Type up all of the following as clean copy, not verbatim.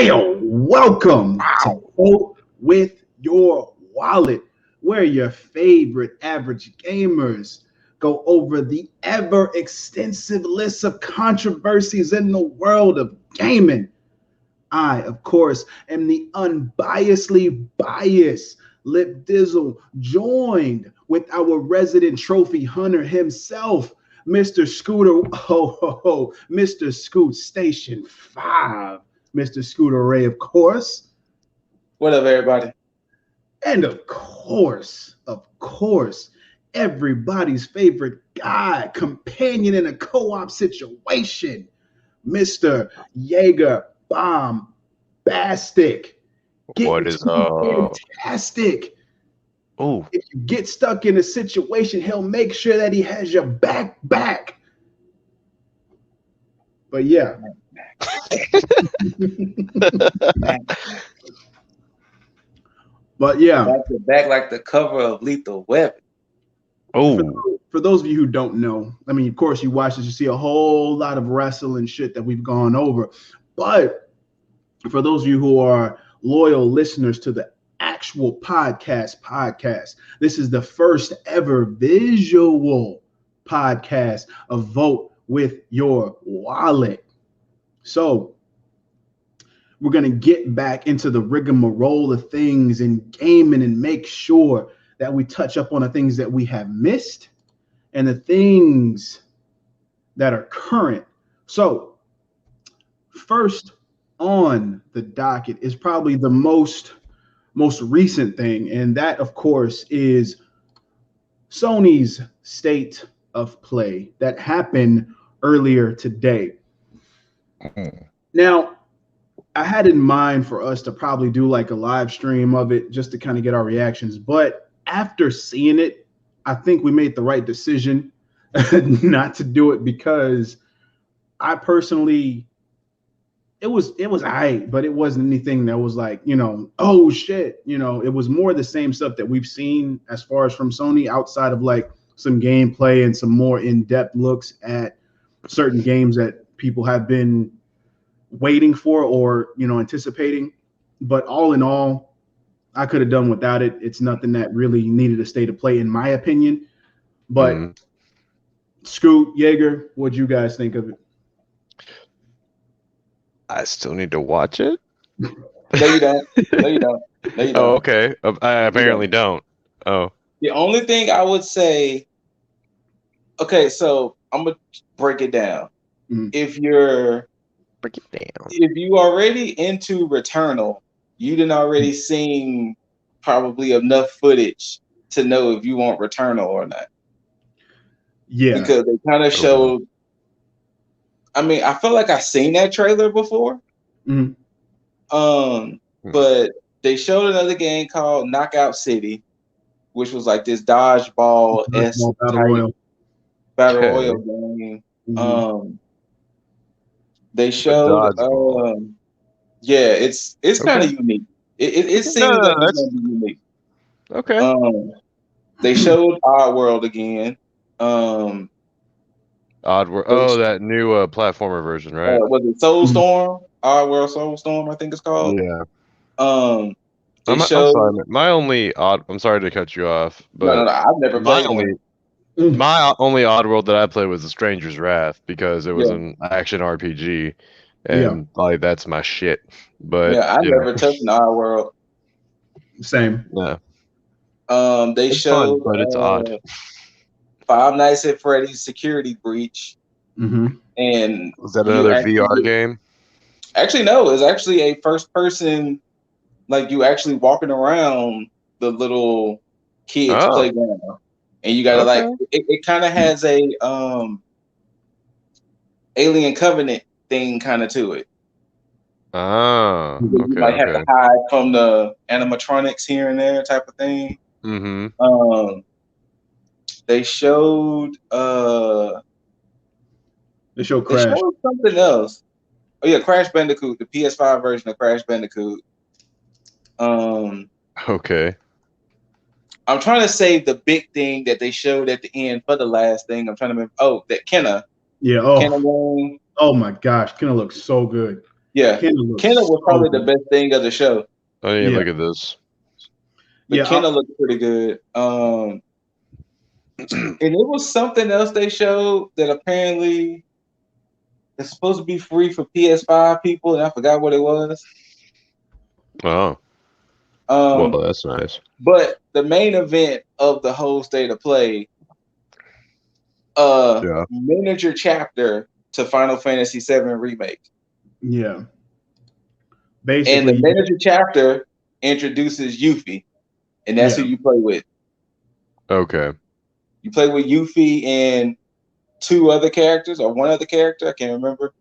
Well, welcome to Vote with Your Wallet, where your favorite average gamers go over the ever extensive list of controversies in the world of gaming. I, of course, am the unbiasedly biased Lip Dizzle, joined with our resident trophy hunter himself, Mr. Scooter, Mr. Scoot Station 5, Mr. Scooter Ray, of course. What up, everybody? And of course, everybody's favorite guy, companion in a co-op situation, Mr. Jaeger Bomb Bastic. What is fantastic? Oh, If you get stuck in a situation, he'll make sure that he has your back. But yeah. But yeah. Back like the cover of Lethal Weapon. Oh. For those of you who don't know, I mean, of course, you watch this, you see a whole lot of wrestling shit that we've gone over. But for those of you who are loyal listeners to the actual podcast, this is the first ever visual podcast of Vote with Your Wallet. So we're going to get back into the rigmarole of things in gaming and make sure that we touch up on the things that we have missed and the things that are current. So first on the docket is probably the most recent thing, and that, of course, is Sony's state of play that happened earlier today. Now, I had in mind for us to probably do like a live stream of it just to kind of get our reactions, but after seeing it, I think we made the right decision not to do it, because I personally, it was all right, but it wasn't anything that was like, oh shit, it was more the same stuff that we've seen as far as from Sony, outside of like some gameplay and some more in-depth looks at certain games that people have been waiting for or, anticipating. But all in all, I could have done without it. It's nothing that really needed a state of play, in my opinion. But Scoot, Jaeger, what'd you guys think of it? I still need to watch it? No, you don't. No, you don't. Oh, okay. I apparently don't. Oh. The only thing I would say, okay, so I'm going to break it down. If you're already into Returnal, you done already seen probably enough footage to know if you want Returnal or not. Yeah. Because they kind of showed, I mean, I feel like I've seen that trailer before. But they showed another game called Knockout City, which was like this dodgeball-esque battle royal game. They showed, it's kind of unique. It seems like it's going to be unique. Okay. They showed Oddworld again. Oddworld. Oh, that new platformer version, right? Was it Soulstorm? Oddworld Soulstorm, I think it's called. Yeah. I'm sorry. I'm sorry to cut you off, but no, I've never played my only Oddworld that I played was The Stranger's Wrath, because it was an action RPG, and like that's my shit. But I never touched an Oddworld. Same. Yeah. They showed, fun, but it's odd. Five Nights at Freddy's Security Breach. And was that another VR game? Actually, no. It's actually a first-person, like you actually walking around the little kids' playground, and you gotta like it kind of has a Alien Covenant thing kind of to it. Oh, okay. You might have to hide from the animatronics here and there, type of thing. They showed Crash. They showed something else. Oh yeah, Crash Bandicoot, the PS5 version of Crash Bandicoot. Okay. I'm trying to save the big thing that they showed at the end for the last thing. I'm trying to remember. Oh, that Kenna. Yeah. Kenna game. Oh my gosh, Kenna looks so good. Yeah, Kenna was probably the best thing of the show. I need to look at this. But Kenna looked pretty good. And it was something else they showed that apparently it's supposed to be free for PS5 people, and I forgot what it was. Oh. Well, that's nice. But the main event of the whole state of play, miniature chapter to Final Fantasy VII Remake. Yeah. Basically, and the miniature chapter introduces Yuffie, and that's who you play with. Okay. You play with Yuffie and two other characters, or one other character, I can't remember.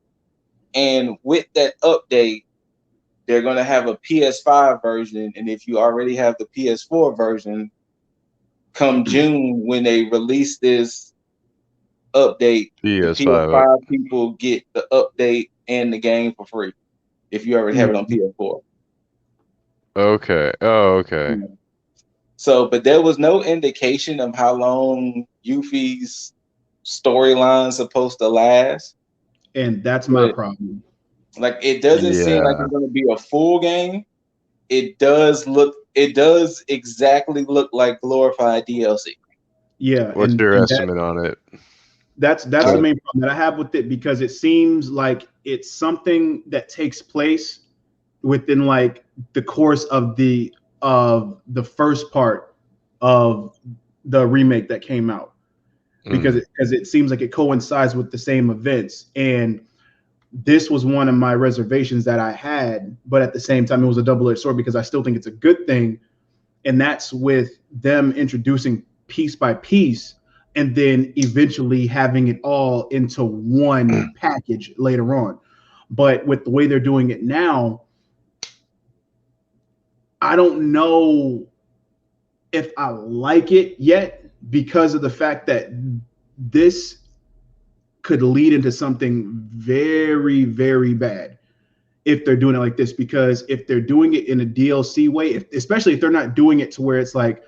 And with that update, they're going to have a PS5 version, and if you already have the PS4 version, come June when they release this update, the PS5 people get the update and the game for free if you already have it on PS4. Okay. Oh, okay. So, but there was no indication of how long Yuffie's storyline's supposed to last. And that's my problem. Like, it doesn't seem like it's going to be a full game. It does exactly look like glorified DLC. Yeah. What's your estimate on it? That's the main problem that I have with it, because it seems like it's something that takes place within like the course of the first part of the remake that came out, because it seems like it coincides with the same events. And this was one of my reservations that I had, but at the same time, it was a double-edged sword, because I still think it's a good thing. And that's with them introducing piece by piece and then eventually having it all into one package later on. But with the way they're doing it now, I don't know if I like it yet, because of the fact that this could lead into something very, very bad if they're doing it like this. Because if they're doing it in a DLC way, especially if they're not doing it to where it's like,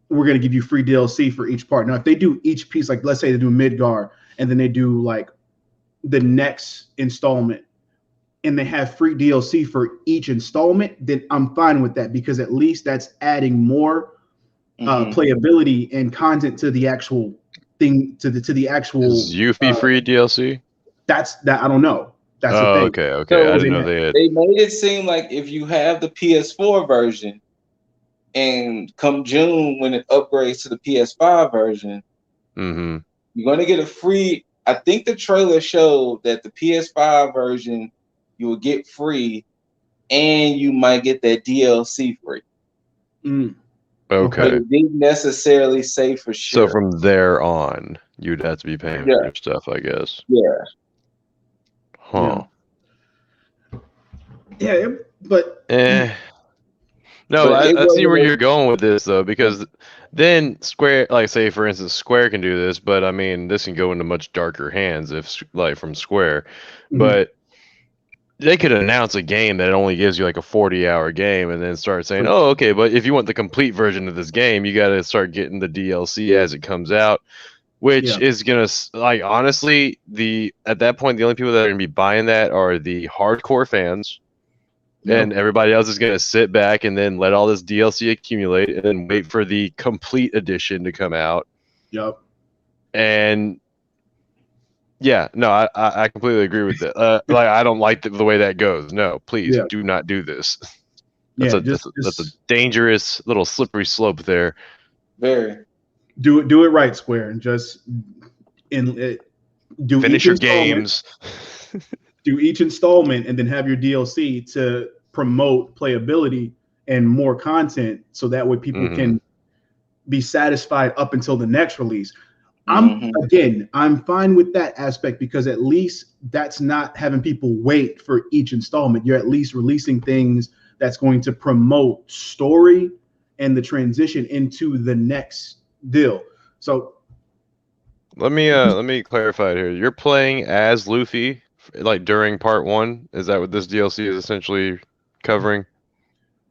we're going to give you free DLC for each part. Now, if they do each piece, like let's say they do Midgar and then they do like the next installment and they have free DLC for each installment, then I'm fine with that, because at least that's adding more playability and content to the actual thing, to the actual. Is Yuffie free DLC? That I don't know. That's the thing. Okay. So I didn't know they had. They made it seem like if you have the PS4 version, and come June when it upgrades to the PS5 version, you're going to get a free. I think the trailer showed that the PS5 version you will get free, and you might get that DLC free. Okay. But it didn't necessarily say for sure. So from there on, you'd have to be paying for your stuff, I guess. Yeah. Huh. Yeah, but. No, I see where you're going with this, though, because then Square, like say for instance, Square can do this, but I mean, this can go into much darker hands if like from Square, but they could announce a game that only gives you like a 40-hour game and then start saying, oh, okay, but if you want the complete version of this game, you got to start getting the DLC as it comes out, which is going to, like, honestly, at that point, the only people that are going to be buying that are the hardcore fans. And everybody else is going to sit back and then let all this DLC accumulate and then wait for the complete edition to come out. Yep. And yeah, no, I completely agree with that. Like, I don't like the way that goes. No, please do not do this. That's a dangerous little slippery slope there. Very. Do it right, Square, and just do finish your games. Do each installment and then have your DLC to promote playability and more content, so that way people can be satisfied up until the next release. I'm fine with that aspect, because at least that's not having people wait for each installment. You're at least releasing things that's going to promote story and the transition into the next deal. So let me clarify it here. You're playing as Luffy like during part 1? Is that what this DLC is essentially covering?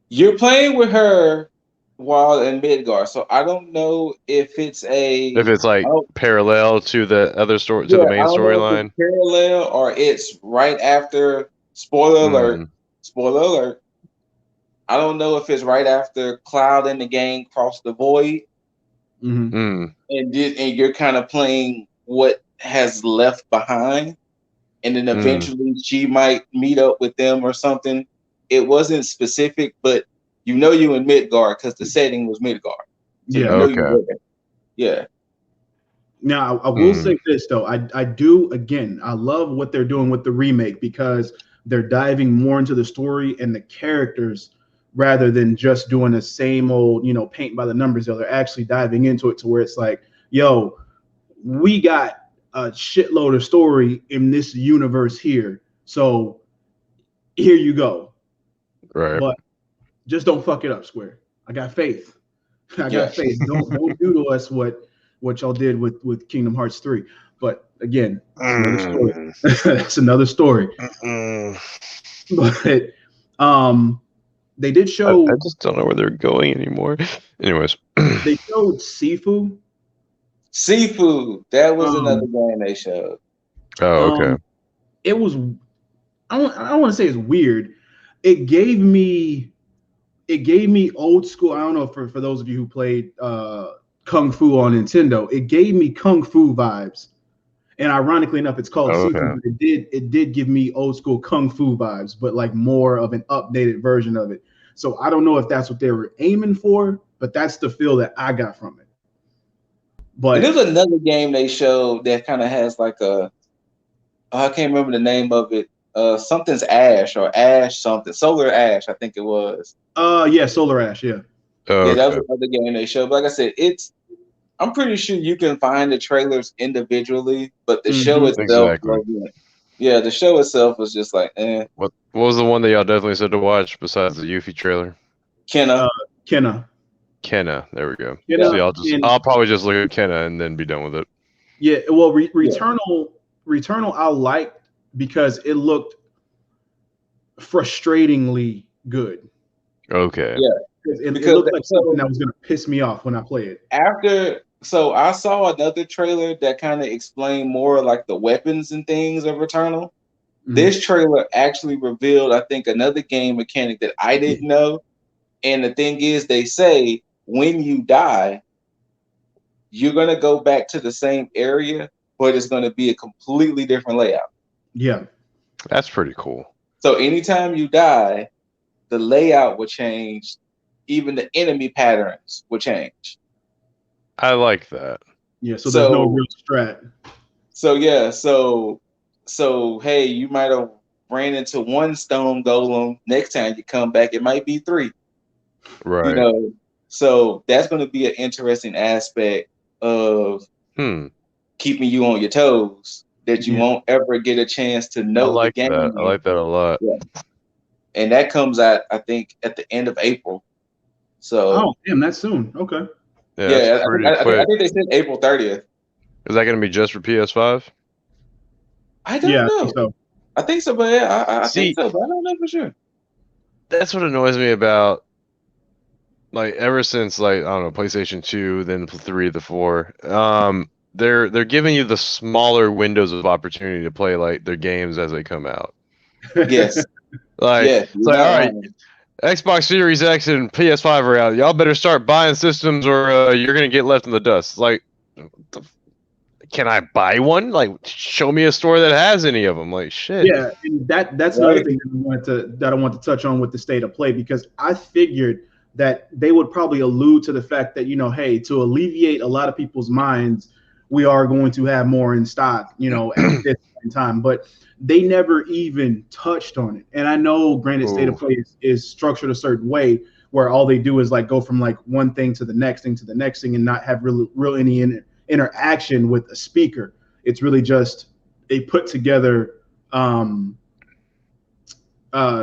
You're playing with her while in Midgar, so I don't know if it's like parallel to the other story, to the main storyline. Parallel, or it's right after Spoiler alert. Spoiler alert. I don't know if it's right after Cloud and the gang cross the void, and you're kind of playing what has left behind, and then eventually she might meet up with them or something. It wasn't specific, but you in Midgard because the setting was Midgard. So yeah. you were there. Yeah. Now, I will say this, though. I do, again, I love what they're doing with the remake because they're diving more into the story and the characters rather than just doing the same old, paint by the numbers. They're actually diving into it to where it's like, yo, we got a shitload of story in this universe here. So here you go. Right. But just don't fuck it up, Square. I got faith. I got faith. Don't do to us what y'all did with Kingdom Hearts 3. But again, that's another story. That's another story. But they did show. I just don't know where they're going anymore. Anyways, they showed Sifu. Sifu. That was another game they showed. Oh, okay. It was. I don't want to say it's weird. It gave me old school. I don't know for those of you who played Kung Fu on Nintendo. It gave me Kung Fu vibes. And ironically enough, it's called Sifu, but it did give me old school Kung Fu vibes, but like more of an updated version of it. So I don't know if that's what they were aiming for, but that's the feel that I got from it. But there's another game they showed that kind of has like I can't remember the name of it. Something's Ash or Ash something. Solar Ash, I think it was. Yeah, Solar Ash, yeah. Yeah, that was another game they showed. But like I said, I'm pretty sure you can find the trailers individually, but the show itself, the show itself was just like, eh. What was the one that y'all definitely said to watch besides the Yuffie trailer? Kenna. Kenna. There we go. Kenna, See, I'll probably just look at Kenna and then be done with it. Yeah, well, Returnal I liked because it looked frustratingly good. Okay. Yeah. It looked like something that was going to piss me off when I play it. So I saw another trailer that kind of explained more like the weapons and things of Returnal. This trailer actually revealed, I think, another game mechanic that I didn't know. And the thing is, they say when you die, you're going to go back to the same area, but it's going to be a completely different layout. Yeah. That's pretty cool. So anytime you die, the layout will change. Even the enemy patterns will change. I like that. Yeah, so there's no real strat. So yeah, so hey, you might have ran into one stone golem. Next time you come back, it might be 3. Right. So that's going to be an interesting aspect of keeping you on your toes that you won't ever get a chance to know the game. I like that a lot. Yeah. And that comes out, I think, at the end of April. So damn, that's soon. Okay. Yeah, I think they said April 30th. Is that going to be just for PS5? I don't know. I think so, but I think so, but I don't know for sure. That's what annoys me about, like, ever since, like, I don't know, PlayStation 2, then 3, the 4. They're giving you the smaller windows of opportunity to play like their games as they come out. Yes. It's like, all right, Xbox Series X and PS5 are out. Y'all better start buying systems or you're going to get left in the dust. Like, can I buy one? Like, show me a store that has any of them. Like, shit. Yeah, and that's another thing that I want to touch on with the state of play, because I figured that they would probably allude to the fact that, hey, to alleviate a lot of people's minds, we are going to have more in stock, at this time. But they never even touched on it. And I know, granted, state of play is structured a certain way where all they do is like go from like one thing to the next thing to the next thing and not have real any interaction with a speaker. It's really just a put together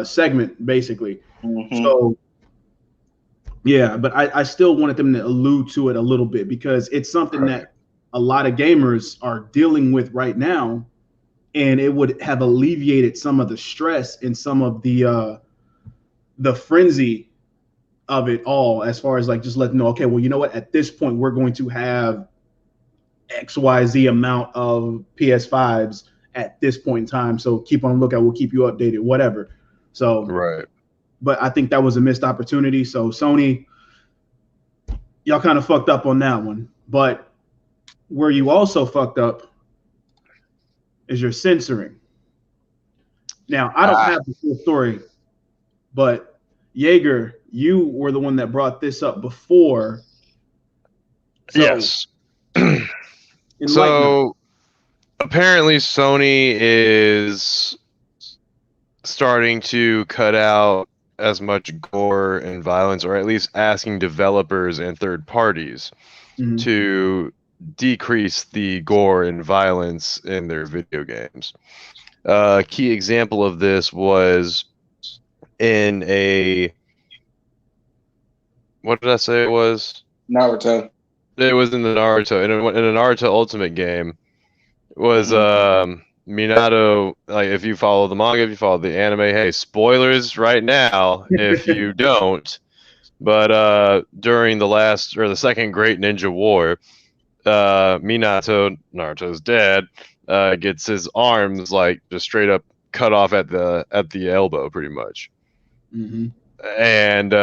segment, basically. So yeah, but I still wanted them to allude to it a little bit because it's something that a lot of gamers are dealing with right now, and it would have alleviated some of the stress and some of the frenzy of it all, as far as like just letting them know, okay, well, you know what, at this point we're going to have XYZ amount of PS5s at this point in time. So keep on the lookout. We'll keep you updated, whatever. So, right. But I think that was a missed opportunity. So Sony, y'all kind of fucked up on that one. But where you also fucked up is your censoring. Now, I don't have the full story, but Jaeger, you were the one that brought this up before. So, yes. So apparently Sony is starting to cut out as much gore and violence, or at least asking developers and third parties to decrease the gore and violence in their video games. A key example of this was in a, what did I say it was? Naruto. It was in the Naruto, in a Naruto Ultimate game, was Minato, like, if you follow the manga, if you follow the anime, hey, spoilers right now if you don't, but during the second Great Ninja War, Minato, Naruto's dad, gets his arms like just straight up cut off at the elbow, pretty much. And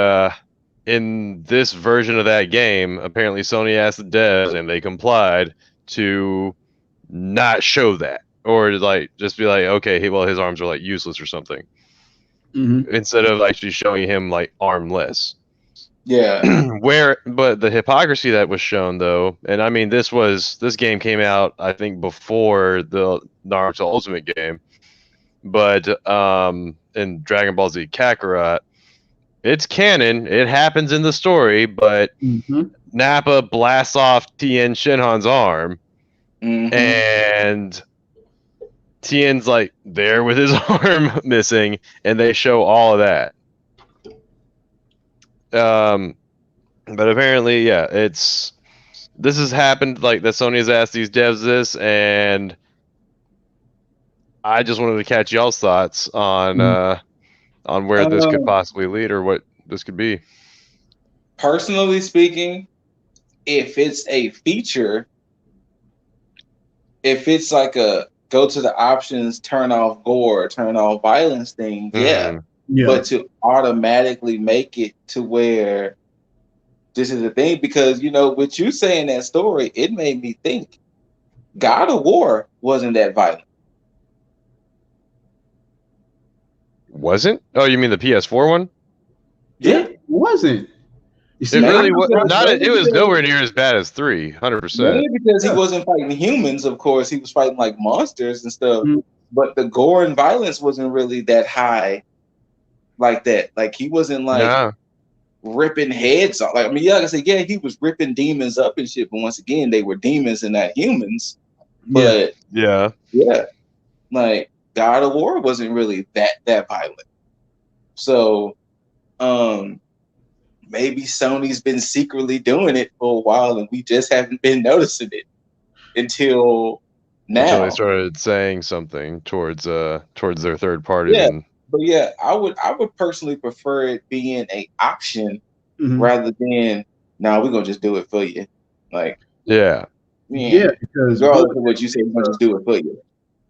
in this version of that game, apparently Sony asked the devs, and they complied, to not show that, or like just be like, okay, well, his arms are like useless or something, instead of actually showing him like armless. Yeah. But the hypocrisy that was shown, though, and I mean, this game came out, I think, before the Naruto Ultimate game, but in Dragon Ball Z Kakarot, it's canon, it happens in the story, but Nappa blasts off Tien Shinhan's arm, and Tien's like there with his arm missing, and they show all of that. But apparently, yeah, this has happened, like, that Sony has asked these devs this, and I just wanted to catch y'all's thoughts on where this could possibly lead, or what this could be. Personally speaking, if it's a feature, if it's like a go to the options, turn off gore, turn off violence thing, yeah. But to automatically make it to where this is the thing, because, you know, with you saying that story, it made me think God of War wasn't that violent. Wasn't? Oh, you mean the PS4 one? Yeah, it wasn't. It really was not. It was nowhere near as bad as 3, 100%. Mainly because he wasn't fighting humans, of course. He was fighting like monsters and stuff. But the gore and violence wasn't really that high, like that. Like, he wasn't like ripping heads off. Like, I mean, like I said, yeah, he was ripping demons up and shit. But once again, they were demons and not humans. But yeah, like, God of War wasn't really that violent. So, maybe Sony's been secretly doing it for a while, and we just haven't been noticing it until now. Until they started saying something towards their third parties. Yeah, but yeah, I would personally prefer it being an option rather than we're gonna just do it for you. Like, because regardless of what you say, we're gonna just do it for you.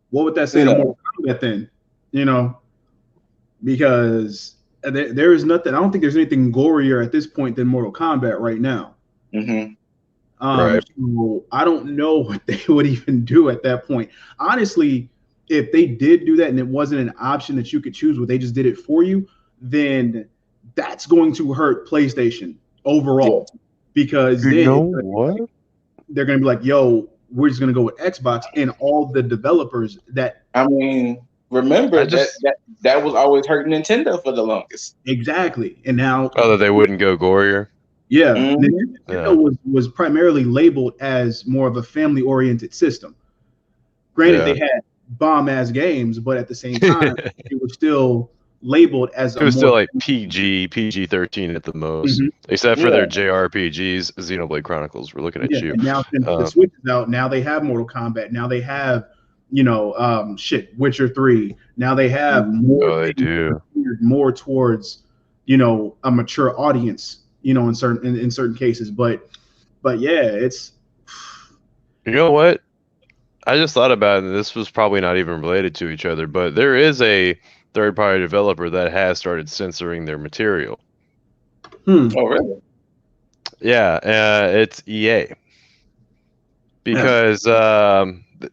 What would that say to Mortal Kombat then? You know, because there is nothing. I don't think there's anything gorier at this point than Mortal Kombat right now. So I don't know what they would even do at that point. Honestly, if they did do that and it wasn't an option that you could choose, but they just did it for you, then that's going to hurt PlayStation overall. Because you know what? They're going to be like, yo, we're just going to go with Xbox, and all the developers that. I mean, remember that was always hurting Nintendo for the longest. Exactly. And now. Oh, that they wouldn't go gorier? Yeah. Nintendo was primarily labeled as more of a family-oriented system. Granted, they had bomb-ass games, but at the same time, it was still labeled as it was still like PG-13 at the most, except for their JRPGs, Xenoblade Chronicles. We're looking at you. And now since the Switch is out, now they have Mortal Kombat. Now they have, Witcher 3. Now they have more towards, a mature audience, in certain cases. But yeah, it's. You know what? I just thought about it, and this was probably not even related to each other, but there is a third-party developer that has started censoring their material. Oh, really? Yeah, it's EA. Because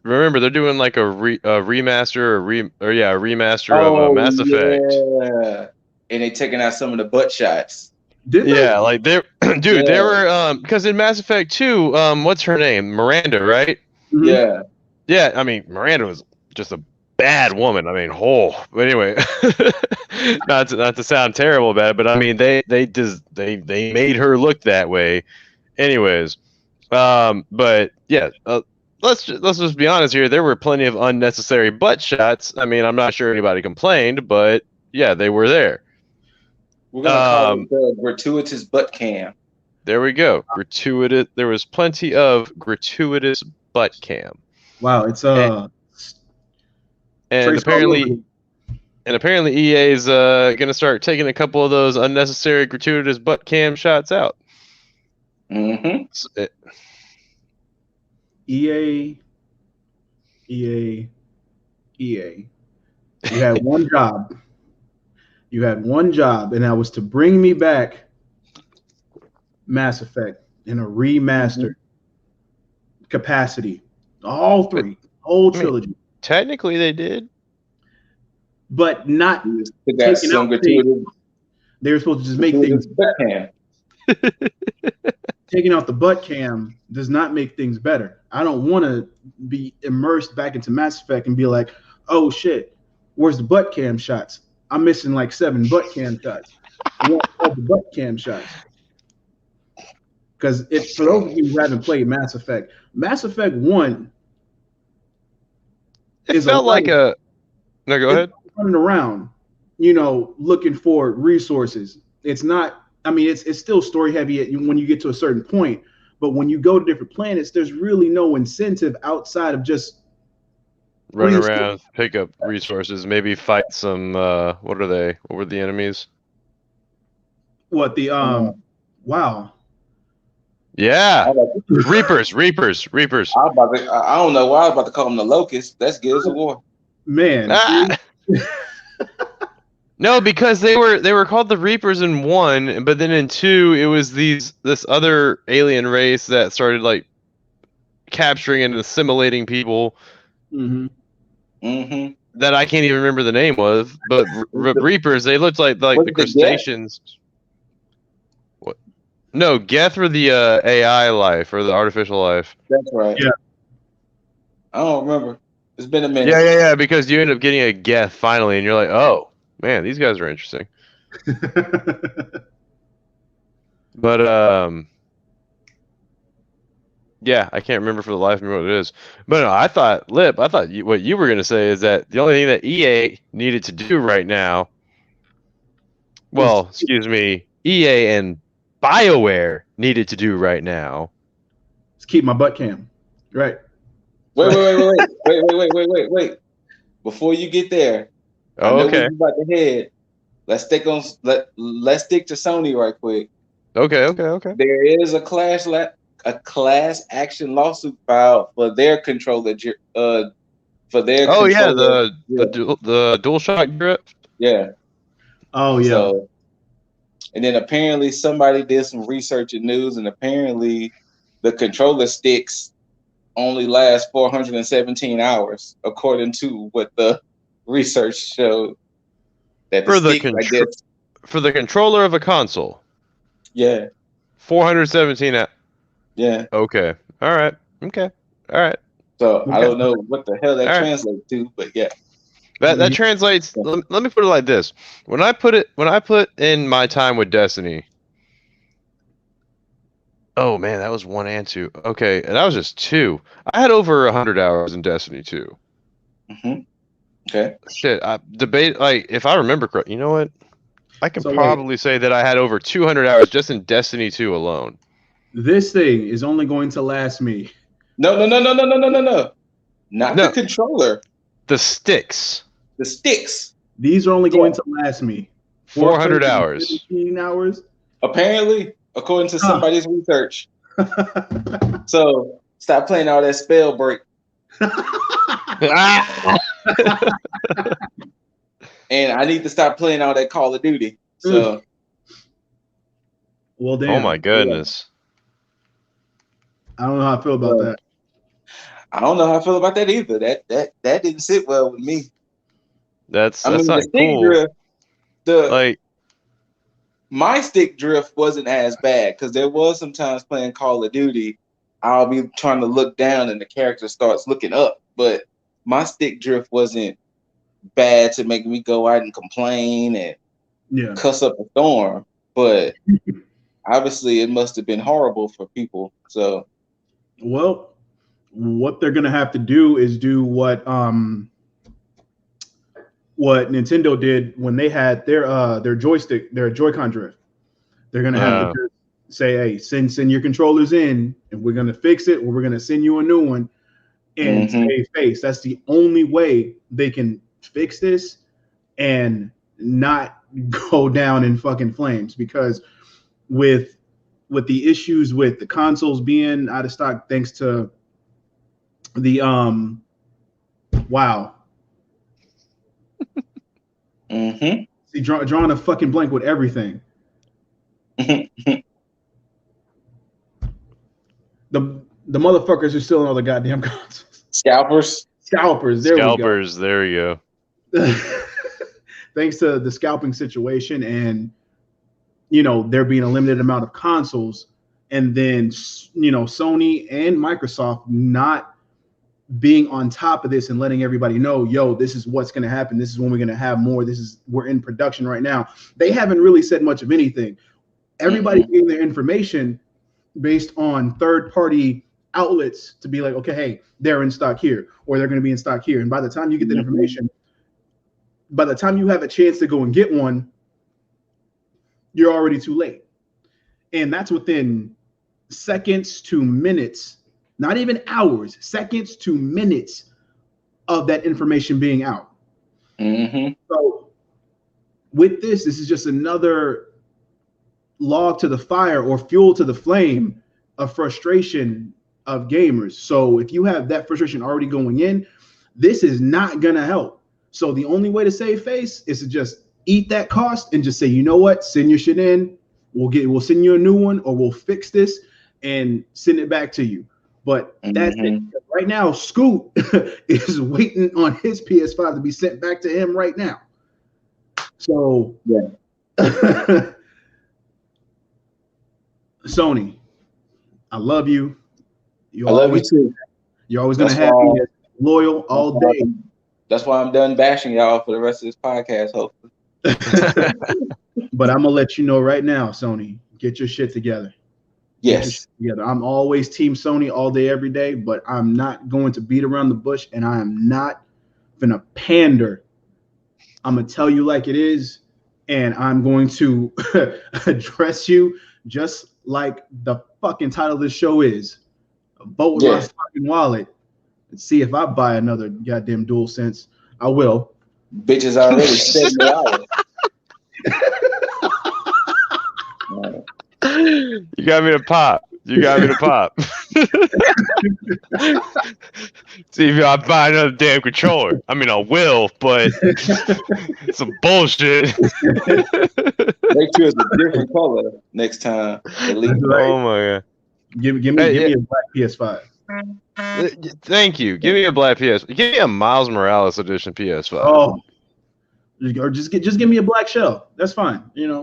remember, they're doing like a remaster of Mass Effect. Yeah. And they taking out some of the butt shots. Did they? Yeah, like they dude, they were because in Mass Effect 2, what's her name? Miranda, right? Mhm. Yeah. Yeah, I mean, Miranda was just a bad woman. I mean, but anyway, not to sound terrible about it, but I mean, they made her look that way. Anyways, but yeah, let's just be honest here. There were plenty of unnecessary butt shots. I mean, I'm not sure anybody complained, but yeah, they were there. We're gonna call it the gratuitous butt cam. There we go. Gratuitous. There was plenty of gratuitous butt cam. Wow, it's and apparently EA is gonna start taking a couple of those unnecessary gratuitous butt cam shots out. Mm-hmm. EA. You had one job. You had one job, and that was to bring me back Mass Effect in a remastered capacity. All three, whole trilogy. Technically, they did, but not taking out things. They were supposed to just make things better. Taking out the butt cam does not make things better. I don't want to be immersed back into Mass Effect and be like, oh shit, where's the butt cam shots? I'm missing like 7 butt cam shots. I want all the butt cam shots. Because for those of you who haven't played Mass Effect 1 it felt like no, go ahead. Running around, looking for resources. It's not. I mean, it's still story heavy when you get to a certain point, but when you go to different planets, there's really no incentive outside of just run around, pick up resources, maybe fight some. What are they? What were the enemies? What the Wow. Yeah, Reapers. I don't know why I was about to call them the Locusts. That's Gears of War. Man. No, because they were called the Reapers in 1, but then in 2 it was this other alien race that started like capturing and assimilating people. Mm-hmm. That I can't even remember the name of, but Reapers, they looked like the crustaceans. What? No, Geth were the AI life or the artificial life. That's right. Yeah. I don't remember. It's been a minute. Yeah, because you end up getting a Geth finally, and you're like, oh man, these guys are interesting. But yeah, I can't remember for the life of me what it is. But no, I thought what you were going to say is that the only thing that EA needed to do right now, EA and BioWare needed to do right now. Let's keep my butt cam. Right. Wait. Before you get there, I know okay. we're about to head. Let's stick to Sony right quick. Okay. There is a class action lawsuit filed for their controller. The DualShock grip. Yeah. Oh yeah. So, and then apparently somebody did some research and news, and apparently the controller sticks only last 417 hours, according to what the research showed. That for the controller of a console. Yeah. 417 hours. Yeah. Okay. All right. So I don't know what the hell that translates to, but yeah. That translates. Let me put it like this: when I put in my time with Destiny. Oh man, that was 1 and 2. Okay, and that was just 2. I had over 100 hours in Destiny 2. Mm-hmm. Okay. Shit, I debate if I remember correctly. You know what? I can probably say that I had over 200 hours just in Destiny 2 alone. This thing is only going to last me. No. Not the controller. The sticks. The sticks. These are only going to last me 400 hours. 15 hours. Apparently, according to somebody's research. So stop playing all that spell break. And I need to stop playing all that Call of Duty. So, well, damn. Oh my goodness. I don't know how I feel about that. I don't know how I feel about that either. That didn't sit well with me. That's not the stick cool. Drift, my stick drift wasn't as bad because there was sometimes playing Call of Duty, I'll be trying to look down and the character starts looking up. But my stick drift wasn't bad to make me go out and complain and cuss up a storm. But obviously, it must have been horrible for people. So, well, what they're gonna have to do is do what Nintendo did when they had their joystick, their Joy-Con drift. They're gonna have to say, "Hey, send your controllers in, and we're gonna fix it, or we're gonna send you a new one." And save face. That's the only way they can fix this and not go down in fucking flames. Because with the issues with the consoles being out of stock, thanks to the wow. See, drawing a fucking blank with everything. The motherfuckers are still in all the goddamn consoles. Scalpers. There we go. Thanks to the scalping situation and there being a limited amount of consoles, and then Sony and Microsoft not being on top of this and letting everybody know, yo, this is what's going to happen. This is when we're going to have more. We're in production right now. They haven't really said much of anything. Everybody's getting their information based on third-party outlets to be like, okay, hey, they're in stock here, or they're going to be in stock here. And by the time you get the information, by the time you have a chance to go and get one, you're already too late. And that's within seconds to minutes, not even hours, seconds to minutes of that information being out. So with this is just another log to the fire or fuel to the flame of frustration of gamers. So if you have that frustration already going in, this is not going to help. So the only way to save face is to just eat that cost and just say, you know what, send your shit in. We'll send you a new one, or we'll fix this and send it back to you. But that's it. Right now, Scoot is waiting on his PS5 to be sent back to him right now. So Sony, I love you. I love you too. You're always going to have me loyal all day. That's why I'm done bashing y'all for the rest of this podcast, hopefully. But I'm going to let you know right now, Sony, get your shit together. Yes. I'm always team Sony all day, every day, but I'm not going to beat around the bush, and I am not going to pander. I'm going to tell you like it is, and I'm going to address you just like the fucking title of this show is. Vote with my fucking wallet and see if I buy another goddamn DualSense. I will. Bitches already said me out. You got me to pop. See if I buy another damn controller. I mean, I will, but it's some bullshit. Make sure it's a different color next time. At least. Right. Oh my god! Give me a black PS5. Thank you. Give me a black PS. Give me a Miles Morales edition PS5. Oh, or just give me a black shell. That's fine. Yeah.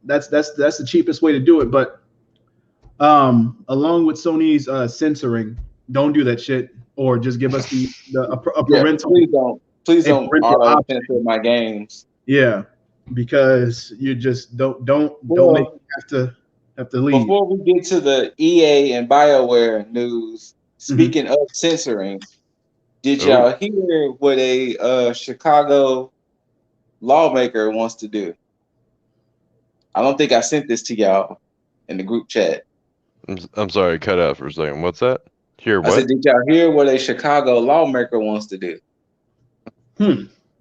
That's the cheapest way to do it. But along with Sony's censoring, don't do that shit, or just give us a parental. Please don't auto censor my games. Yeah, because you just don't make you have to leave. Before we get to the EA and BioWare news, speaking of censoring, did y'all hear what a Chicago lawmaker wants to do? I don't think I sent this to y'all in the group chat. I'm sorry, cut out for a second. What's that? Hear what? I said, did y'all hear what a Chicago lawmaker wants to do?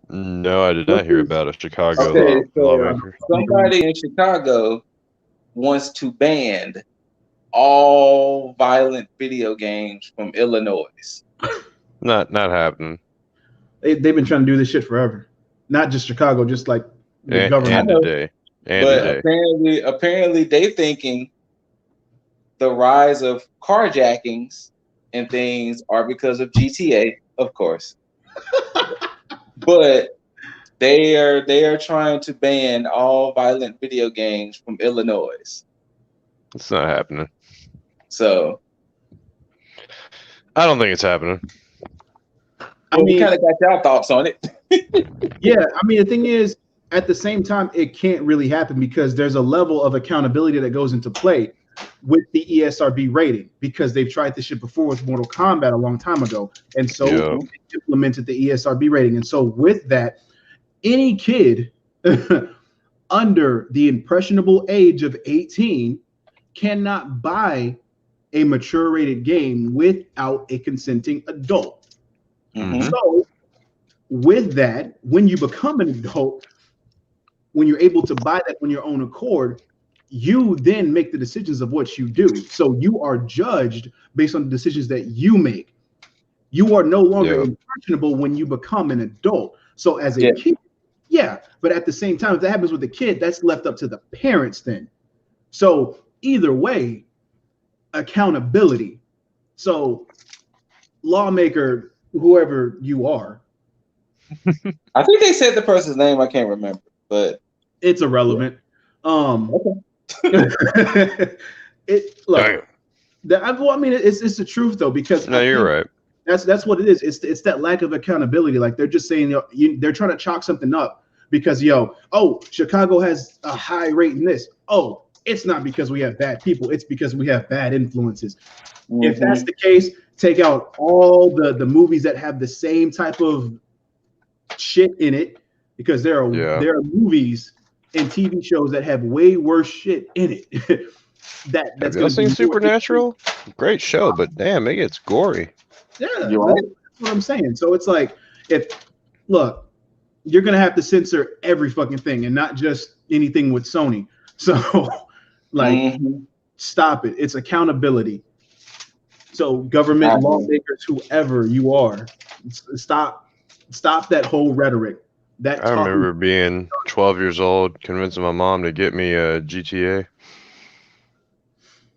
No, I did not hear about a Chicago lawmaker. Somebody in Chicago wants to ban all violent video games from Illinois. Not happening. They've been trying to do this shit forever. Not just Chicago, just like the government. And today. But apparently they thinking the rise of carjackings and things are because of GTA, of course. But they are trying to ban all violent video games from Illinois. It's not happening. So I don't think it's happening. Well, we kind of got y'all thoughts on it. Yeah, I mean, the thing is, at the same time, it can't really happen because there's a level of accountability that goes into play with the ESRB rating, because they've tried this shit before with Mortal Kombat a long time ago, and so they implemented the ESRB rating. And so with that, any kid under the impressionable age of 18 cannot buy a mature rated game without a consenting adult. Mm-hmm. So with that, when you become an adult, when you're able to buy that on your own accord, you then make the decisions of what you do. So you are judged based on the decisions that you make. You are no longer impressionable when you become an adult. So as a kid, but at the same time, if that happens with the kid, that's left up to the parents then. So either way, accountability. So lawmaker, whoever you are. I think they said the person's name. I can't remember, but it's irrelevant. It's the truth though, because you're right. That's what it is. It's that lack of accountability. Like they're just saying, they're trying to chalk something up because Chicago has a high rate in this. Oh, it's not because we have bad people. It's because we have bad influences. Mm-hmm. If that's the case, take out all the movies that have the same type of shit in it, because there are movies and TV shows that have way worse shit in it. That's going to be Supernatural. Great show, but damn, it gets gory. Yeah, that's what I'm saying. So it's like, you're gonna have to censor every fucking thing and not just anything with Sony. So stop it. It's accountability. So government, lawmakers, whoever you are, stop that whole rhetoric. I remember being 12 years old, convincing my mom to get me a GTA.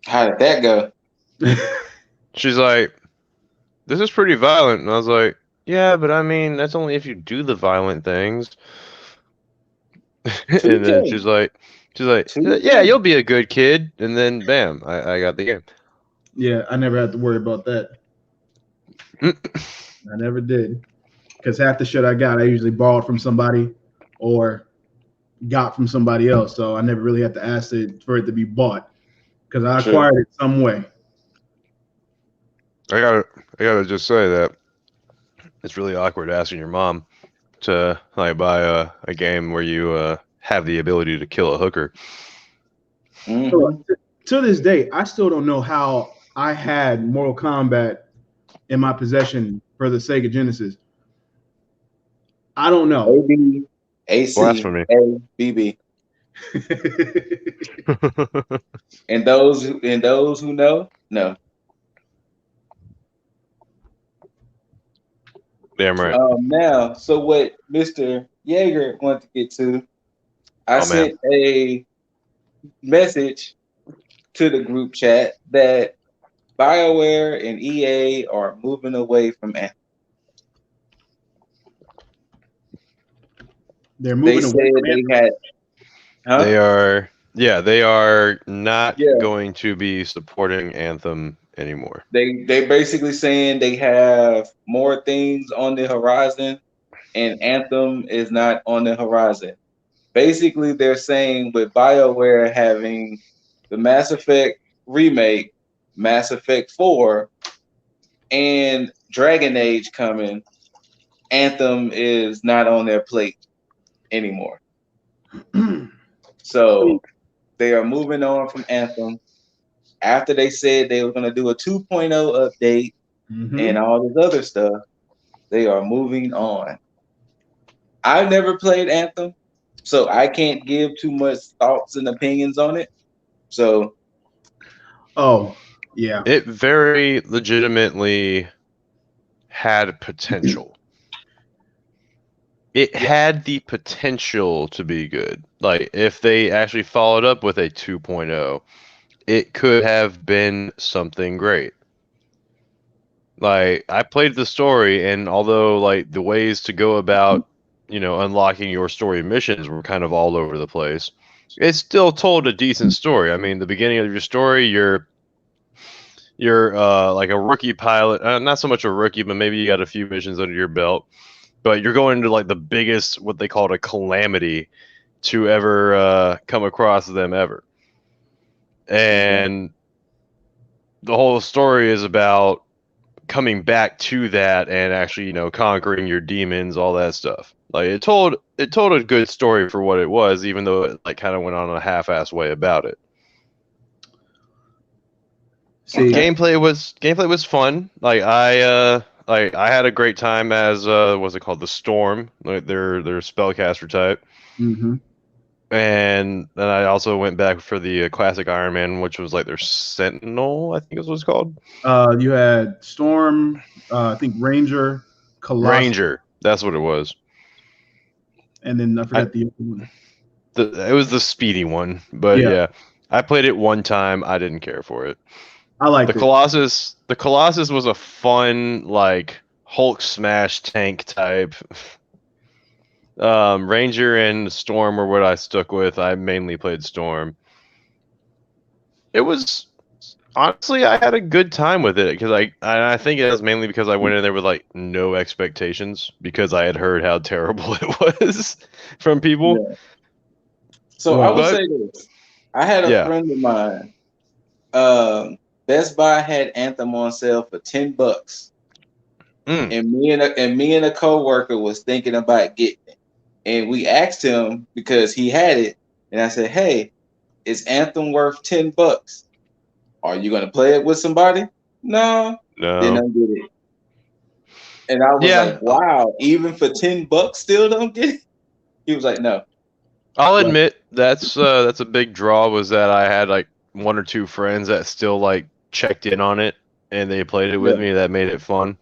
How did that go? She's like, this is pretty violent. And I was like, yeah, but I mean, that's only if you do the violent things. And then she's like, yeah, you'll be a good kid. And then bam, I got the game. Yeah, I never had to worry about that. I never did. Because half the shit I got, I usually borrowed from somebody or got from somebody else. So I never really had to ask for it to be bought, because I acquired it some way. I gotta just say that it's really awkward asking your mom to buy a game where you have the ability to kill a hooker. Mm-hmm. To this day, I still don't know how I had Mortal Kombat in my possession for the Sega Genesis. I don't know. Blasphemy. ABB. And those who know. Damn right. Now, so what Mr. Yeager wanted to get to, I sent a message to the group chat that BioWare and EA are moving away from Anthem. They're moving away from Anthem. They are not going to be supporting Anthem anymore. They basically saying they have more things on the horizon, and Anthem is not on the horizon. Basically, they're saying with BioWare having the Mass Effect remake, Mass Effect 4, and Dragon Age coming, Anthem is not on their plate anymore. So they are moving on from Anthem. After they said they were going to do a 2.0 update and all this other stuff, they are moving on. I've never played Anthem, so I can't give too much thoughts and opinions on it. So Oh, yeah. It very legitimately had potential. It had the potential to be good. Like, if they actually followed up with a 2.0, it could have been something great. Like, I played the story, and although, like, the ways to go about, unlocking your story missions were kind of all over the place, it still told a decent story. I mean, the beginning of your story, you're like a rookie pilot, not so much a rookie, but maybe you got a few missions under your belt, but you're going into like the biggest, what they called a calamity to ever come across them ever. And the whole story is about coming back to that and actually, conquering your demons, all that stuff. Like, it told a good story for what it was, even though it like kind of went on a half-assed way about it. See, gameplay was fun. Like, I had a great time as what's it called, the Storm, like their spellcaster type. mm-hmm. And then I also went back for the classic Iron Man, which was like their Sentinel, I think is what it's called. You had Storm, I think Ranger, Colossus. Ranger, that's what it was. And then I forgot the other one. It was the speedy one, but yeah, I played it one time. I didn't care for it. I like the Colossus. The Colossus was a fun, like, Hulk smash tank type. Ranger and Storm were what I stuck with. I mainly played Storm. It was, honestly, I had a good time with it, because I think it was mainly because I went in there with like no expectations, because I had heard how terrible it was from people. Yeah. So I would say this. I had a friend of mine. Best Buy had Anthem on sale for $10. And me and a coworker was thinking about getting it. And we asked him because he had it. And I said, "Hey, is Anthem worth $10? Are you gonna play it with somebody?" No. Then don't get it. And I was like, wow, even for $10 still don't get it? He was like, no. I'll admit that's a big draw, was that I had like one or two friends that still like checked in on it and they played it with me. That made it fun.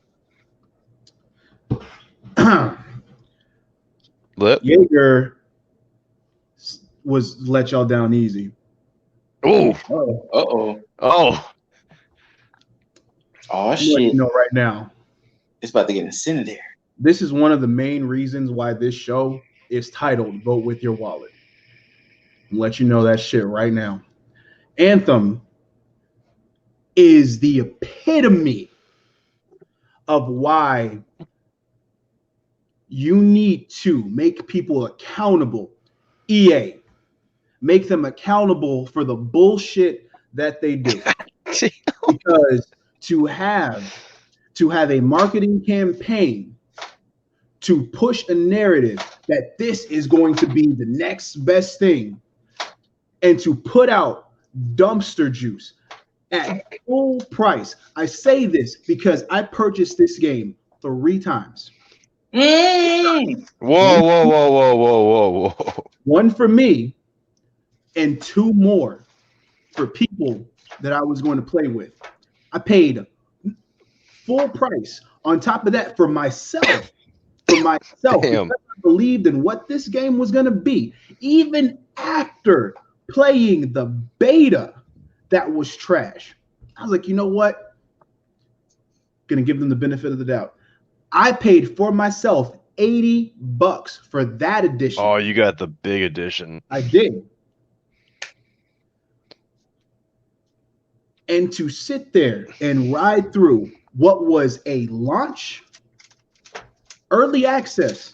Jaeger was let y'all down easy. Oh shit! You know right now, it's about to get incendiary. This is one of the main reasons why this show is titled "Vote with Your Wallet." I'll let you know that shit right now. Anthem is the epitome of why you need to make people accountable. EA, make them accountable for the bullshit that they do. Because to have a marketing campaign to push a narrative that this is going to be the next best thing, and to put out dumpster juice at full price. I say this because I purchased this game 3 times. Whoa. One for me and 2 more for people that I was going to play with. I paid full price on top of that for myself. Because I believed in what this game was going to be. Even after playing the beta that was trash, I was like, you know what? Gonna give them the benefit of the doubt. I paid for myself $80 for that edition. Oh, you got the big edition. I did. And to sit there and ride through what was a launch, early access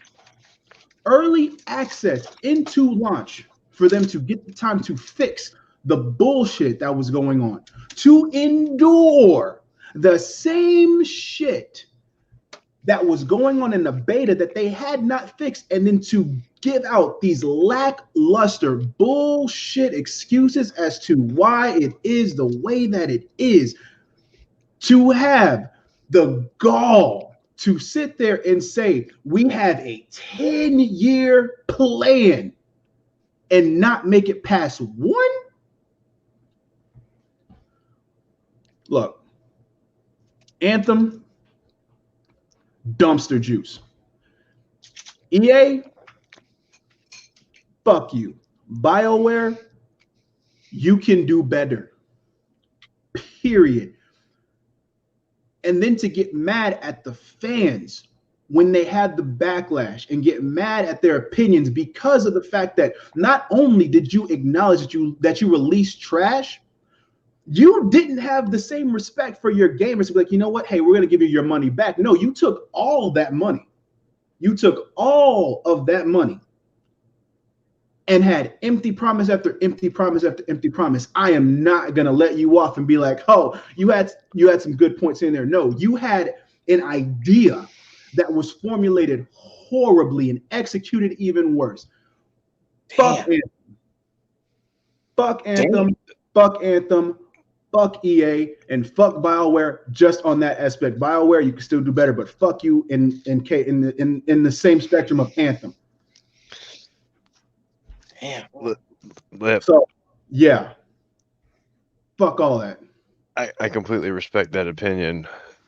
into launch, for them to get the time to fix the bullshit that was going on, to endure the same shit that was going on in the beta that they had not fixed, and then to give out these lackluster bullshit excuses as to why it is the way that it is, to have the gall to sit there and say we have a 10-year plan and not make it past 1. Look, Anthem, dumpster juice. EA, fuck you. BioWare, you can do better. Period. And then to get mad at the fans when they had the backlash and get mad at their opinions because of the fact that not only did you acknowledge that you released trash, you didn't have the same respect for your gamers to be like, you know what? Hey, we're going to give you your money back. No, you took all that money. You took all of that money and had empty promise after empty promise after empty promise. I am not going to let you off and be like, oh, you had some good points in there. No, you had an idea that was formulated horribly and executed even worse. Damn. Fuck Anthem. Fuck Anthem. Damn. Fuck Anthem. Fuck EA and fuck BioWare just on that aspect. BioWare, you can still do better, but fuck you in the same spectrum of Anthem. Damn. So yeah. Fuck all that. I completely respect that opinion.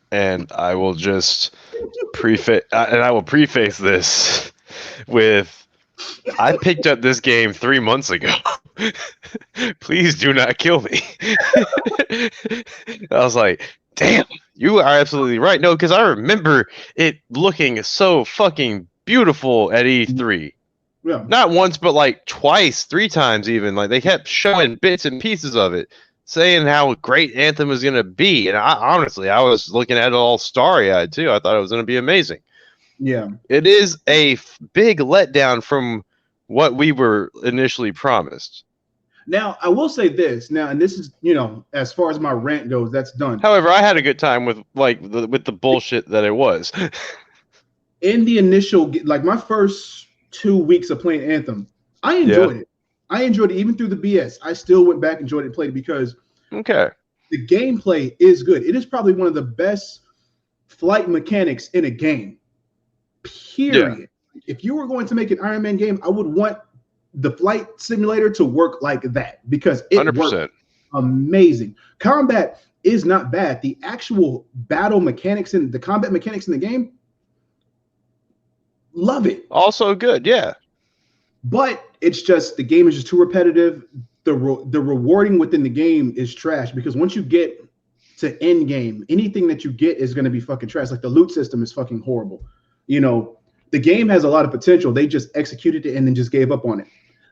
And I will just preface this with I picked up this game 3 months ago. Please do not kill me. I was like, damn, you are absolutely right. No, because I remember it looking so fucking beautiful at E3. Yeah. Not once, but like twice, 3 times even. Like they kept showing bits and pieces of it, saying how great Anthem was going to be. And I was looking at it all starry-eyed too. I thought it was going to be amazing. Yeah. It is a big letdown from what we were initially promised. Now, I will say this. Now, and this is, as far as my rant goes, that's done. However, I had a good time with the bullshit that it was. In the initial, like my first 2 weeks of playing Anthem, I enjoyed it. I enjoyed it even through the BS. I still went back and enjoyed it and played it because the gameplay is good. It is probably one of the best flight mechanics in a game. Period. Yeah. If you were going to make an Iron Man game, I would want the flight simulator to work like that because it 100%. Worked amazing. Combat is not bad. The actual battle mechanics and the combat mechanics in the game, love it. Also good, yeah. But it's just the game is just too repetitive. The rewarding within the game is trash because once you get to end game, anything that you get is going to be fucking trash. Like the loot system is fucking horrible. The game has a lot of potential. They just executed it and then just gave up on it.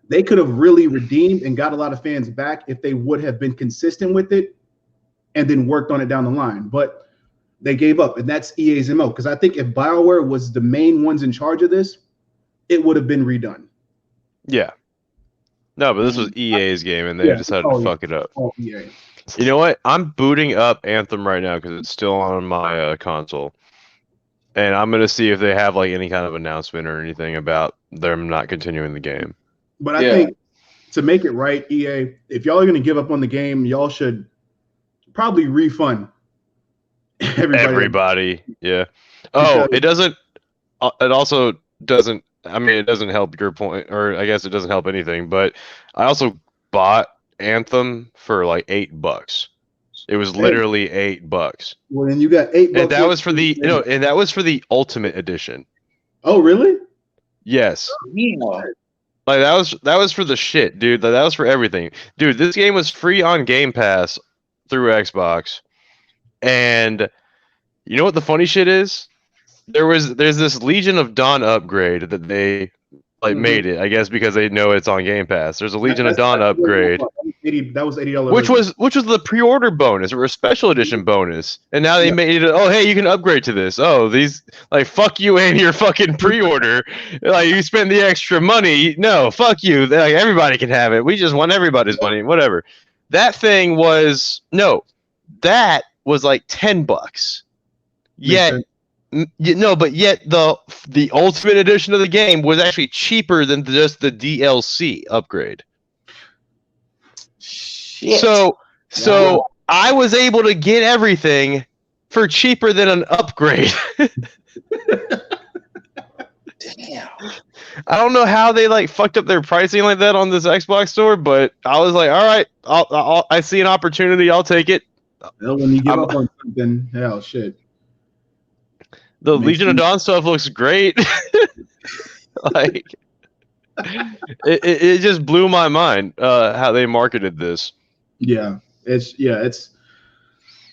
They could have really redeemed and got a lot of fans back if they would have been consistent with it and then worked on it down the line. But they gave up, and that's EA's MO. Because I think if BioWare was the main ones in charge of this, it would have been redone. Yeah. No, but this was EA's game, and they decided to fuck it up. Oh, EA. You know what? I'm booting up Anthem right now because it's still on my console. And I'm going to see if they have like any kind of announcement or anything about them not continuing the game. But I think to make it right, EA, if y'all are going to give up on the game, y'all should probably refund everybody. Yeah. Oh, it doesn't. It also doesn't. I mean, it doesn't help your point, or I guess it doesn't help anything. But I also bought Anthem for like $8. It was literally $8. Well, then you got $8. And that was for the and that was for the Ultimate Edition. Oh, really? Yes. Yeah. Like that was for the shit, dude. That was for everything, dude. This game was free on Game Pass through Xbox, and you know what the funny shit is? There's this Legion of Dawn upgrade that they made it, I guess, because they know it's on Game Pass. There's a Legion of Dawn upgrade. That was $80. Which was the pre-order bonus or a special edition bonus, and now they made it. Oh, hey, you can upgrade to this. Oh, these fuck you and your fucking pre-order. You spend the extra money. No, fuck you. Everybody can have it. We just want everybody's money. Whatever. That thing was that was like $10. Yet. But yet the Ultimate Edition of the game was actually cheaper than just the DLC upgrade. Shit. So I was able to get everything for cheaper than an upgrade. Damn. I don't know how they fucked up their pricing like that on this Xbox store, but I was like, all right, I see an opportunity, I'll take it. Hell, when you give up on something, hell, shit. The Legion of Dawn stuff looks great. Like, it just blew my mind how they marketed this. Yeah, it's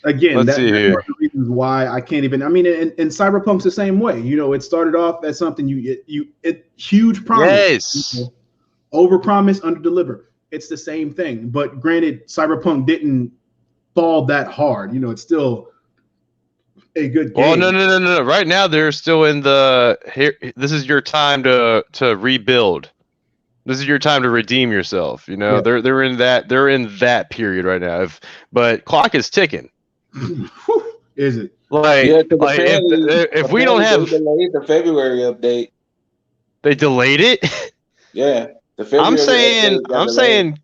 again, that's one of the reasons why I can't even. I mean, and Cyberpunk's the same way. You know, it started off as something it huge promise. Yes. You know, over promise, under deliver. It's the same thing. But granted, Cyberpunk didn't fall that hard. You know, it's still a good game. Well, no. Right now, they're still in the here. This is your time to rebuild. This is your time to redeem yourself. You know, yeah. they're in that period right now. But clock is ticking. Is it? Like, yeah, like if we don't have delayed the February update, they delayed it. Yeah, the February I'm saying,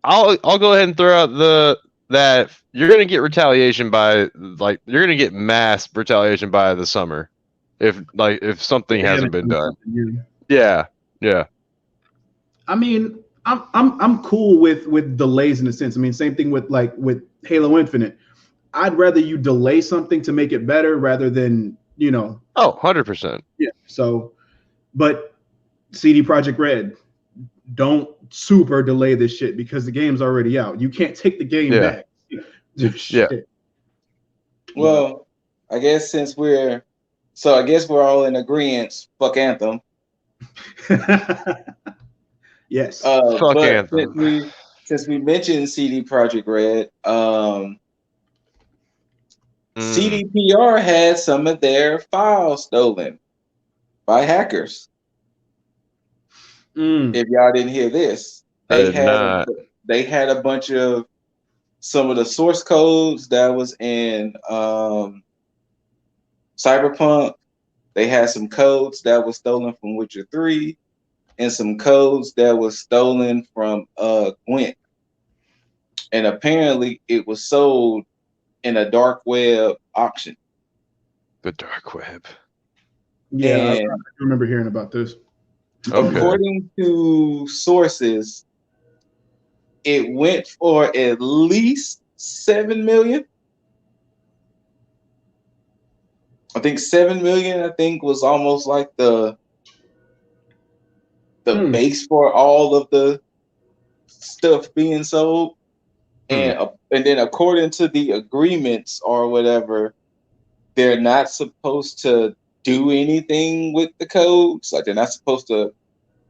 I'll go ahead and throw out that you're gonna get retaliation by you're gonna get mass retaliation by the summer, if something hasn't been done. Yeah. I mean, I'm cool with delays in a sense. I mean, same thing with Halo Infinite. I'd rather you delay something to make it better rather than, you know. Oh, 100%. Yeah. So, but CD Projekt Red, don't super delay this shit because the game's already out. You can't take the game back. Yeah. Well, I guess we're all in agreement. Fuck Anthem. Yes. Fuck Anthem. Since we mentioned CD Projekt Red, CDPR had some of their files stolen by hackers. If y'all didn't hear this, they had a bunch of some of the source codes that was in Cyberpunk. They had some codes that was stolen from Witcher 3 and some codes that was stolen from Gwent. And apparently it was sold in a dark web auction. The dark web. Yeah, I remember hearing about this. Okay. According to sources, it went for at least $7 million. I think $7 million. I think was almost like the base for all of the stuff being sold, and then according to the agreements or whatever, they're not supposed to do anything with the codes. Like they're not supposed to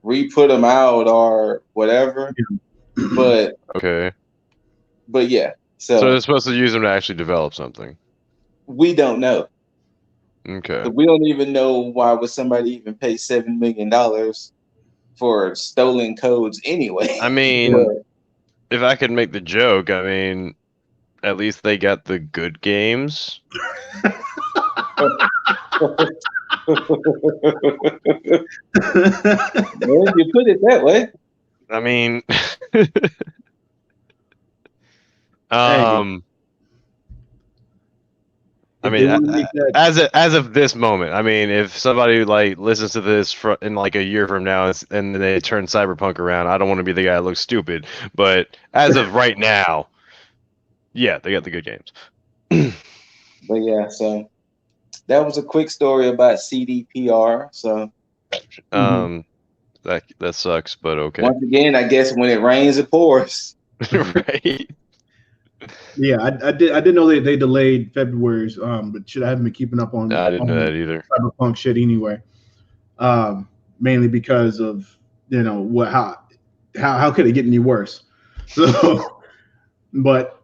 re-put them out or whatever. But okay. But yeah, so they're supposed to use them to actually develop something. We don't know. Okay. We don't even know why would somebody even pay $7 million for stolen codes anyway. I mean, if I could make the joke, I mean, at least they got the good games. Well, you put it that way. I mean, I mean, as of this moment, I mean, if somebody listens to this in a year from now and they turn Cyberpunk around, I don't want to be the guy that looks stupid, but as of right now, yeah, they got the good games. But yeah, so that was a quick story about CDPR. So, that sucks, but okay. Once again, I guess when it rains, it pours. Right. Yeah, I didn't know they delayed February's, but shit, I haven't been keeping up on. I didn't know that either. Cyberpunk shit anyway, mainly because of how could it get any worse? So, but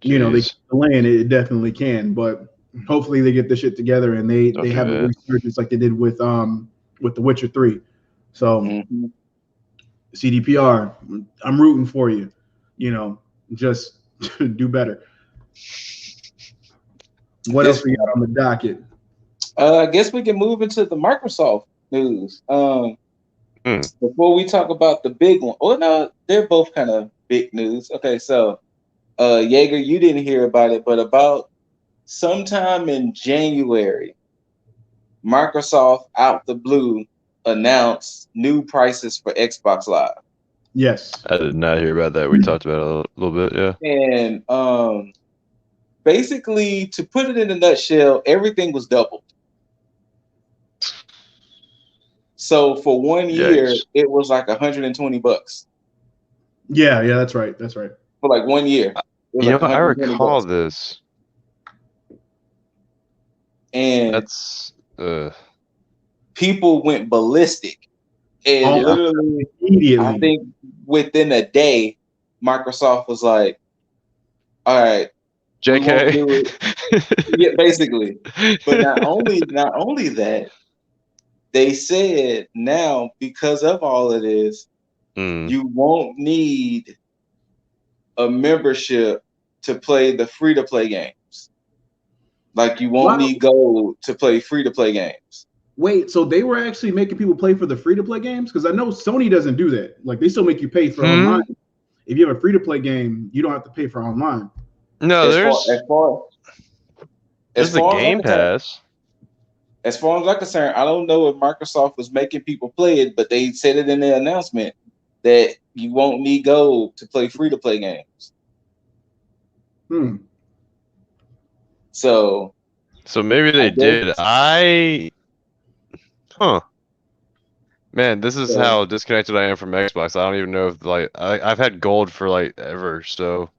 they delaying it definitely can, but hopefully they get this shit together and they have a resurgence like they did with The Witcher 3. So CDPR, I'm rooting for you. Just do better. What else we got on the docket? I guess we can move into the Microsoft news. Before we talk about the big one. Oh no, they're both kind of big news. Okay, so Jaeger, you didn't hear about it, but about sometime in January, Microsoft out the blue announced new prices for Xbox Live. Yes. I did not hear about that. We talked about it a little bit, yeah. And basically, to put it in a nutshell, everything was doubled. So for 1 year, it was like $120. Yeah, that's right. That's right. For like 1 year. You know, I recall this. And that's people went ballistic. And literally, immediately, I think within a day, Microsoft was like, all right, JK. we won't do it. Yeah, basically. But not only that, they said now, because of all of this, you won't need a membership to play the free-to-play games. Like, you won't need gold to play free-to-play games. Wait, so they were actually making people play for the free-to-play games? Because I know Sony doesn't do that. Like, they still make you pay for online. If you have a free-to-play game, you don't have to pay for online. No, there's the Game Pass. As far as I'm concerned, I don't know if Microsoft was making people play it, but they said it in their announcement that you won't need gold to play free-to-play games. So maybe they did. Man, this is how disconnected I am from Xbox. I don't even know if I've had gold for like ever, so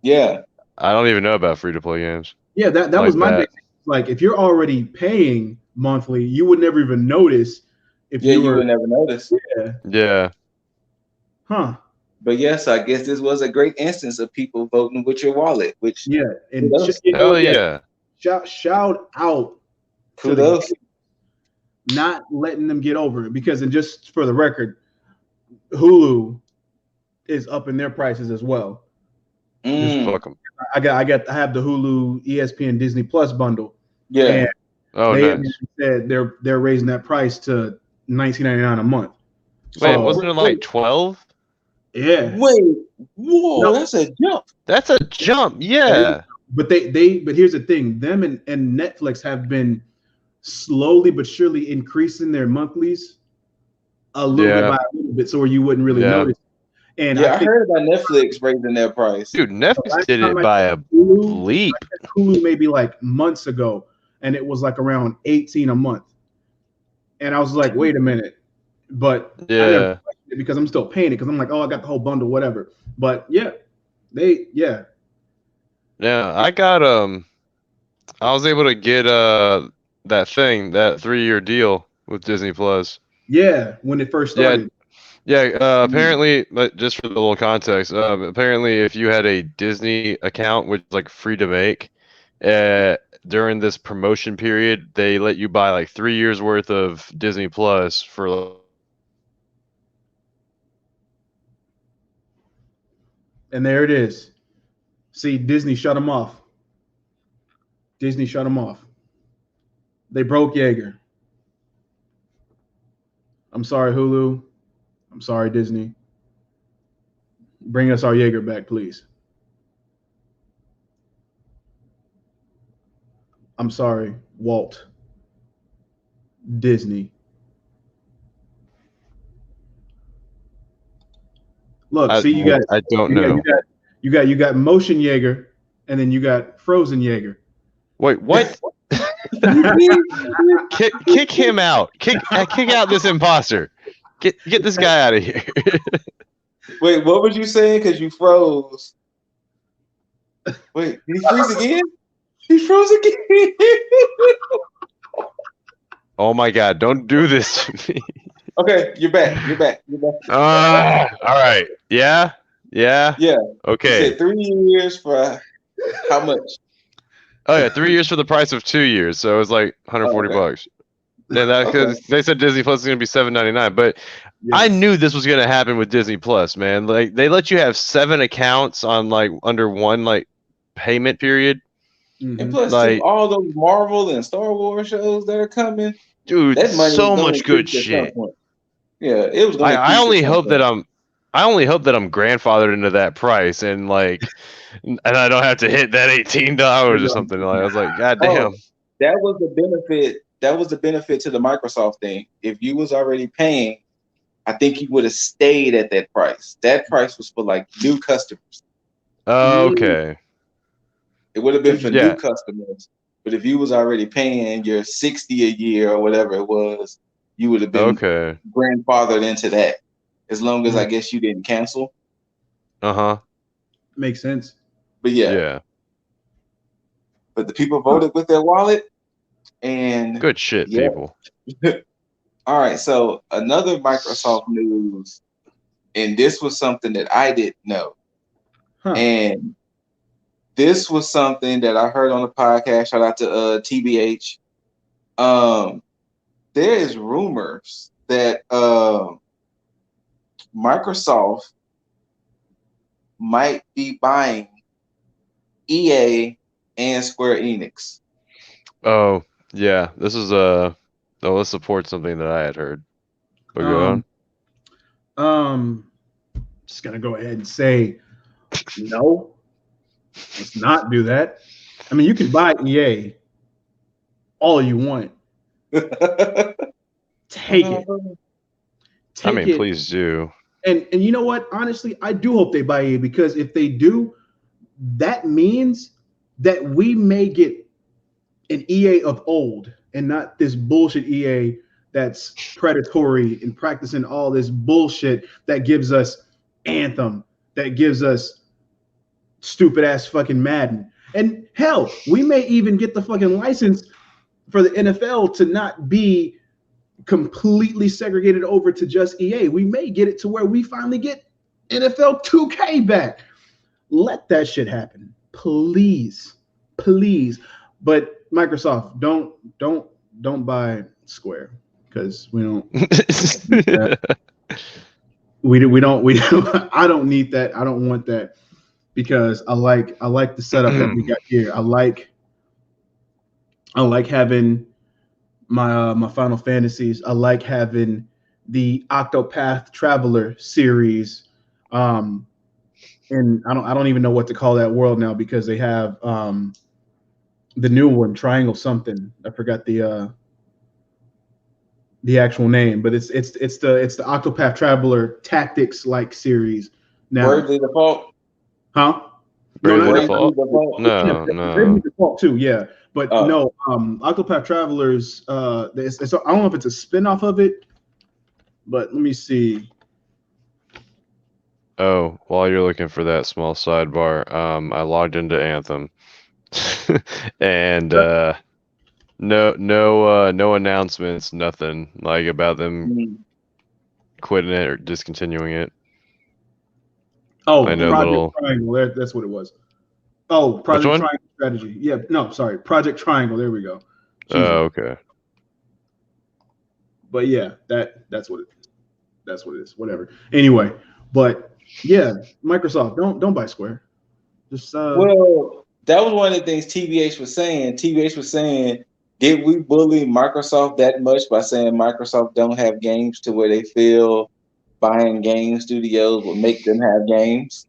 yeah, I don't even know about free-to-play games. Yeah, that was my big thing. Like, if you're already paying monthly, you would never even notice. You would never notice. Yeah. Huh. But yes, I guess this was a great instance of people voting with your wallet. Which and shout out to the not letting them get over it, because, and just for the record, Hulu is up in their prices as well. Just fuck them. I have the Hulu, ESPN, Disney Plus bundle. Yeah. And they said they're raising that price to $19.99 a month. Wait, wasn't it like 12? Yeah. Wait. Whoa, that's a jump. That's a jump. Yeah. But but here's the thing. Them and Netflix have been slowly but surely increasing their monthlies a little bit by a little bit, so you wouldn't really notice. And I heard about Netflix raising their price. Dude, Netflix did it by a leap. Hulu maybe like months ago, and it was like around $18 a month. And I was like, wait a minute. But I never questioned it because I'm still paying it, because I'm like, oh, I got the whole bundle, whatever. But yeah, Yeah, I got I was able to get that 3-year deal with Disney Plus. Yeah, when it first started. Apparently, but just for the little context, apparently if you had a Disney account, which is like free to make, during this promotion period, they let you buy like 3 years worth of Disney Plus for. And there it is. See, Disney shut them off. Disney shut them off. They broke Yeager. I'm sorry, Hulu. I'm sorry, Disney. Bring us our Yeager back, please. I'm sorry, Walt Disney. Look, you got. I don't know. You got motion Jaeger, and then you got frozen Jaeger. Wait, what? kick him out. Kick out this imposter. Get this guy out of here. Wait, what was you saying? Because you froze. Wait, did he freeze again? He froze again. Oh my God! Don't do this to me. Okay, you're back. All right. Yeah. Okay. You said 3 years for how much? Oh yeah, 3 years for the price of 2 years, so it was like $140. And they said Disney Plus is gonna be $7.99, but I knew this was gonna happen with Disney Plus, man. Like, they let you have 7 accounts on like under one like payment period. And plus, like, all those Marvel and Star Wars shows that are coming, dude, so much good shit. Yeah, it was. I only hope that I'm grandfathered into that price, and like, and I don't have to hit that $18 or something. Like, I was like, God damn. That was the benefit. That was the benefit to the Microsoft thing. If you was already paying, I think you would have stayed at that price. That price was for like new customers. Okay. It would have been for new customers. But if you was already paying your $60 a year or whatever it was, you would have been grandfathered into that. As long as I guess you didn't cancel. Makes sense. But yeah. But the people voted with their wallet, and good shit, people. All right, so another Microsoft news, and this was something that I didn't know. And this was something that I heard on the podcast. Shout out to T.A.G. There is rumors that Microsoft might be buying EA and Square Enix. Oh, yeah. This is this supports something that I had heard. But go on. Just gonna go ahead and say no. Let's not do that. I mean, you can buy EA all you want. Take it. Please do. And you know what? Honestly, I do hope they buy EA, because if they do, that means that we may get an EA of old and not this bullshit EA that's predatory and practicing all this bullshit that gives us Anthem, that gives us stupid ass fucking Madden. And hell, we may even get the fucking license for the NFL to not be completely segregated over to just EA. We may get it to where we finally get NFL 2K back. Let that shit happen, please. But Microsoft, don't buy Square, because we don't. we don't. I don't need that. I don't want that, because I like the setup that we got here. I like having my Final Fantasies. I like having the Octopath Traveler series. And I don't even know what to call that world now, because they have the new one, Triangle something. I forgot the actual name, but it's the Octopath Traveler Tactics like series now. Bravely Default? Huh? Bravely Default? No. Bravely Default too, yeah. But no, Octopath Travelers, I don't know if it's a spin-off of it, but let me see. Oh, while you're looking for that small sidebar, I logged into Anthem, and no announcements, nothing like about them quitting it or discontinuing it. Oh, Project Triangle. That's what it was. Oh, Project Triangle Strategy. Yeah, no, sorry, Project Triangle. There we go. Oh, okay. But yeah, that's what it is. Whatever. Anyway, but yeah, Microsoft, don't buy Square. Just well, that was one of the things TBH was saying. TBH was saying, did we bully Microsoft that much by saying Microsoft don't have games to where they feel buying game studios will make them have games?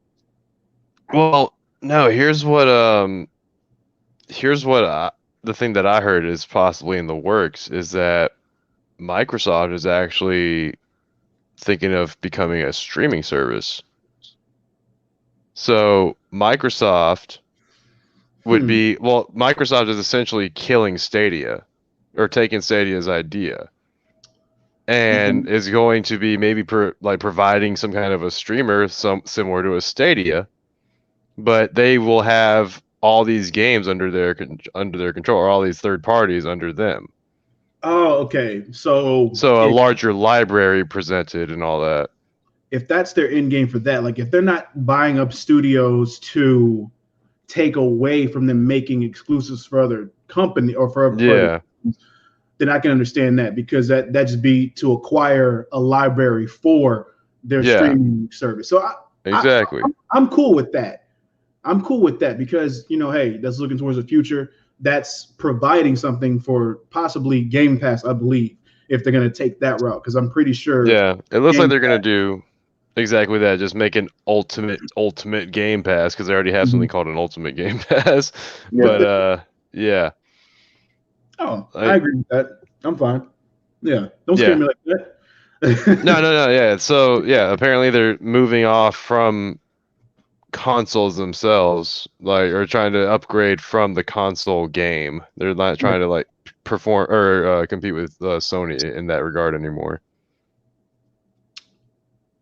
Well, no. Here's what the thing that I heard is possibly in the works is that Microsoft is actually thinking of becoming a streaming service. So Microsoft would be, well, Microsoft is essentially killing Stadia, or taking Stadia's idea, and is going to be maybe providing some kind of a streamer, similar to a Stadia, but they will have all these games under their control, or all these third parties under them. Oh, okay. So a larger library presented and all that. If that's their end game for that, like if they're not buying up studios to take away from them making exclusives for other company or for other, then I can understand that, because that just be to acquire a library for their streaming service. So exactly, I'm cool with that. I'm cool with that, because hey, that's looking towards the future. That's providing something for possibly Game Pass, I believe, if they're going to take that route, because I'm pretty sure. Yeah, it looks like they're going to do exactly that. Just make an ultimate Game Pass, because they already have something called an Ultimate Game Pass. But yeah. Oh, I agree with that. I'm fine. Yeah, don't scare me like that. No. Yeah. So yeah, apparently they're moving off from consoles themselves, like, are trying to upgrade from the console game. They're not trying to like perform or compete with Sony in that regard anymore.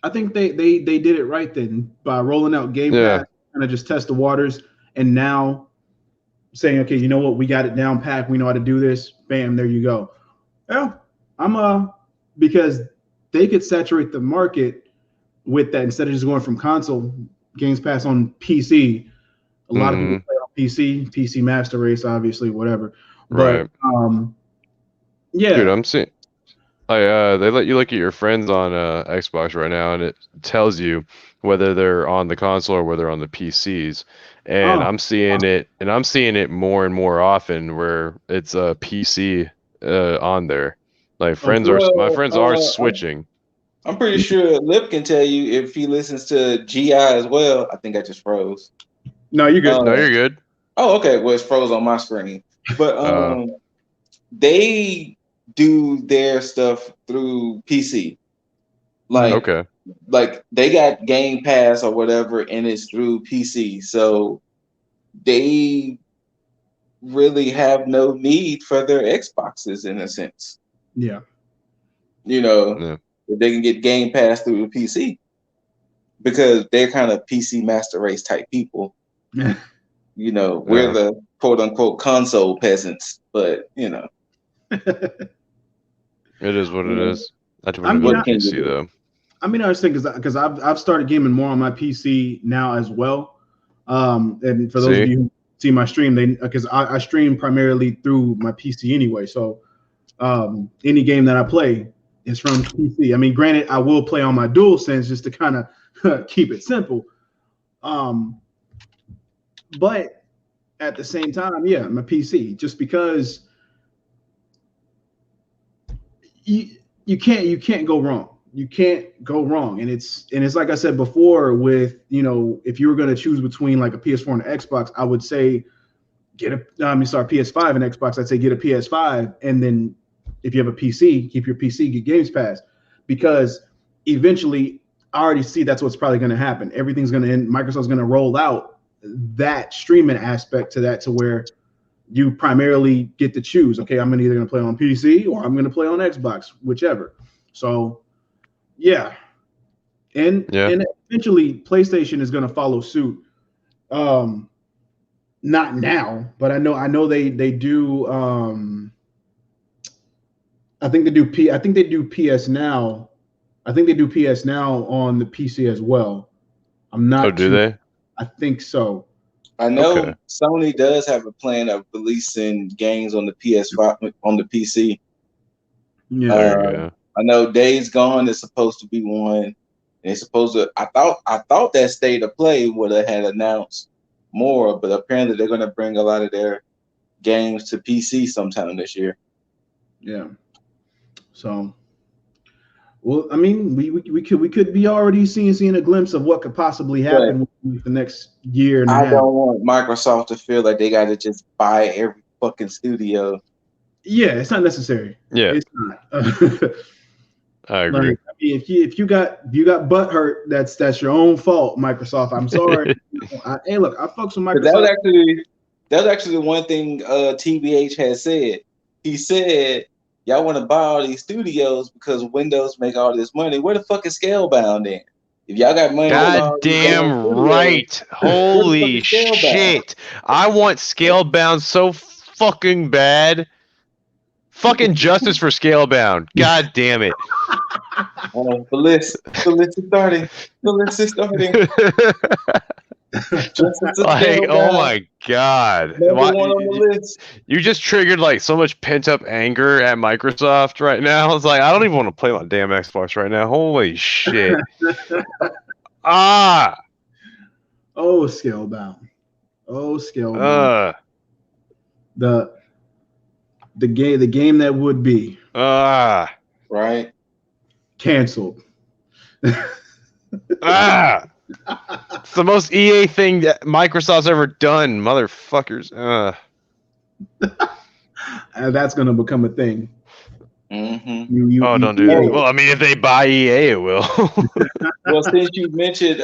I think they did it right then by rolling out Game Pass, kind of just test the waters, and now saying, okay, you know what, we got it down pat, we know how to do this. Bam, there you go. Yeah, because they could saturate the market with that instead of just going from console. Games Pass on PC. A lot of people play on PC Master Race, obviously, whatever. But yeah, dude, I'm seeing. They let you look at your friends on Xbox right now, and it tells you whether they're on the console or whether they're on the PCs. And I'm seeing it more and more often where it's a PC on there. Like my friends are switching. I'm pretty sure Lip can tell you if he listens to GI as well. I think I just froze. No, you're good. No, you're good. Oh, okay. Well, it's froze on my screen. But they do their stuff through PC. Like they got Game Pass or whatever, and it's through PC. So they really have no need for their Xboxes in a sense. Yeah. You know, if they can get Game Pass through the PC because they're kind of PC Master Race type people. You know, we're the quote unquote console peasants, but you know. It is what it is. I don't I mean, know PC though. I mean, I was thinking because I've started gaming more on my PC now as well. And for those of you who see my stream, because I stream primarily through my PC anyway. So any game that I play is from PC. I mean, granted, I will play on my DualSense just to kind of keep it simple. But at the same time, yeah, my PC, just because you can't go wrong. You can't go wrong. And it's like I said before with, if you were going to choose between like a PS4 and an Xbox, I would say PS5 and Xbox. I'd say get a PS5. And then if you have a PC, keep your PC, get Games Pass, because eventually I already see that's what's probably going to happen. Everything's going to end. Microsoft's going to roll out that streaming aspect to where you primarily get to choose. Okay, I'm either going to play on PC or I'm going to play on Xbox, whichever. So, yeah. And eventually PlayStation is going to follow suit. Not now, but I know they do. I think they do PS Now. I think they do PS Now on the PC as well. I'm not. Oh, do they? I think so. I know Sony does have a plan of releasing games on the PS5 on the PC. Yeah. I know Days Gone is supposed to be one. And it's supposed to. I thought that State of Play would have had announced more, but apparently they're going to bring a lot of their games to PC sometime this year. Yeah. So. Well, I mean, we could be already seeing a glimpse of what could possibly happen with the next year and a half. I don't want Microsoft to feel like they got to just buy every fucking studio. Yeah, it's not necessary. Yeah, it's not. I agree. Like, I mean, if you got butt hurt, that's your own fault, Microsoft. I'm sorry. Hey, look, I fucks with Microsoft. That was actually the one thing TBH has said. He said, y'all want to buy all these studios because Windows make all this money. Where the fuck is Scalebound then? If y'all got money, God damn right. Holy shit. I want Scalebound so fucking bad. Fucking justice for Scalebound. God damn it. The list is starting. The list is starting. Like, oh my god. One on the list. You just triggered like so much pent-up anger at Microsoft right now. It's like, I don't even want to play my damn Xbox right now. Holy shit. Oh, Scalebound. Oh, Scalebound. The game that would be. Right. Canceled. It's the most EA thing that Microsoft's ever done, motherfuckers. That's gonna become a thing. Mm-hmm. Don't do that. Well, I mean, if they buy EA, it will. Well, since you mentioned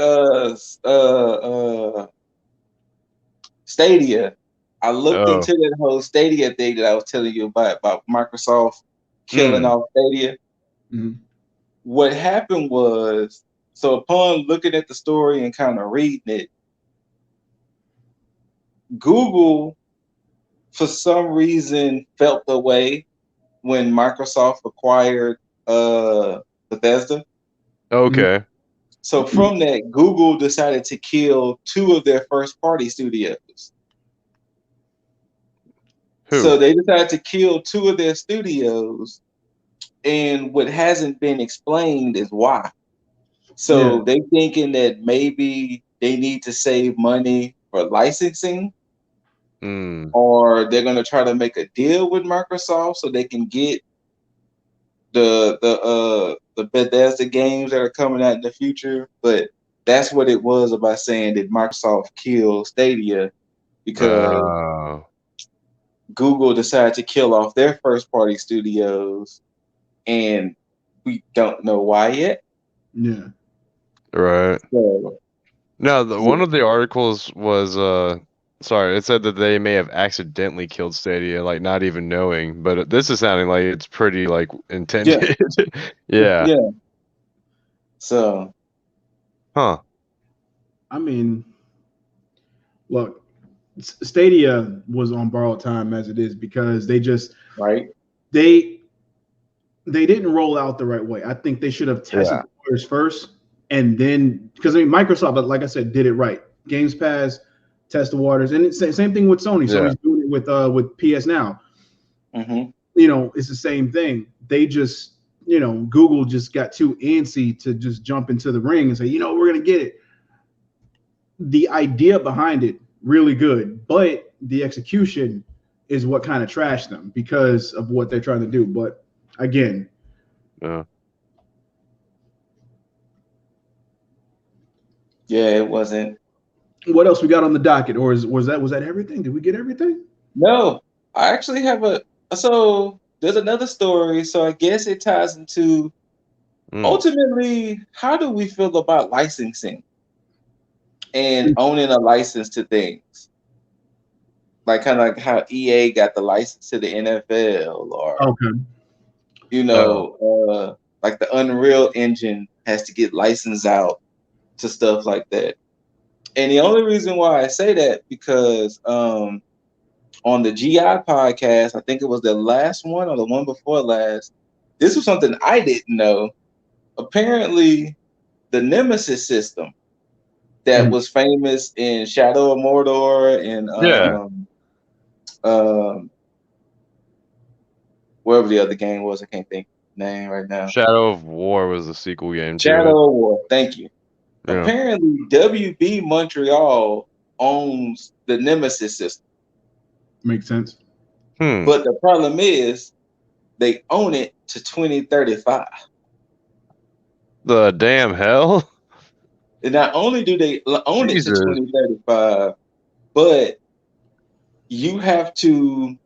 Stadia, I looked into that whole Stadia thing that I was telling you about Microsoft killing off Stadia. Mm-hmm. What happened was, so upon looking at the story and kind of reading it, Google, for some reason, felt the way when Microsoft acquired Bethesda. Okay. So from that, Google decided to kill 2 of their first-party studios. Who? So they decided to kill 2 of their studios, and what hasn't been explained is why. So they thinking that maybe they need to save money for licensing, or they're going to try to make a deal with Microsoft so they can get the Bethesda games that are coming out in the future. But that's what it was about saying that Microsoft killed Stadia, because Google decided to kill off their first party studios, and we don't know why yet. Yeah. Right. So, no, one of the articles was sorry, it said that they may have accidentally killed Stadia, like not even knowing. But this is sounding like it's pretty like intended. Yeah. So. Huh. I mean, look, Stadia was on borrowed time as it is because they just they didn't roll out the right way. I think they should have tested the waters first, and then, because I mean Microsoft, like I said, did it right. Games Pass, test the waters, and it's the same thing with Sony. Sony's doing it with PS Now. You know, it's the same thing. They just, you know, Google just got too antsy to just jump into the ring and say, you know, we're gonna get it. The idea behind it really good, but the execution is what kind of trashed them because of what they're trying to do. But again, it wasn't. What else we got on the docket, or was that everything? Did we get everything? No, I actually have so there's another story. So I guess it ties into ultimately, how do we feel about licensing and owning a license to things? Like kind of like how EA got the license to the NFL, or you know, like the Unreal Engine has to get licensed out to stuff like that. And the only reason why I say that, because on the GI podcast, I think it was the last one or the one before last, this was something I didn't know. Apparently, the Nemesis system that was famous in Shadow of Mordor and wherever the other game was, I can't think the name right now. Shadow of War was the sequel game to Shadow of War, thank you. Yeah. Apparently, WB Montreal owns the Nemesis system. Makes sense. But the problem is they own it to 2035. The damn hell? And not only do they own it to 2035, but you have to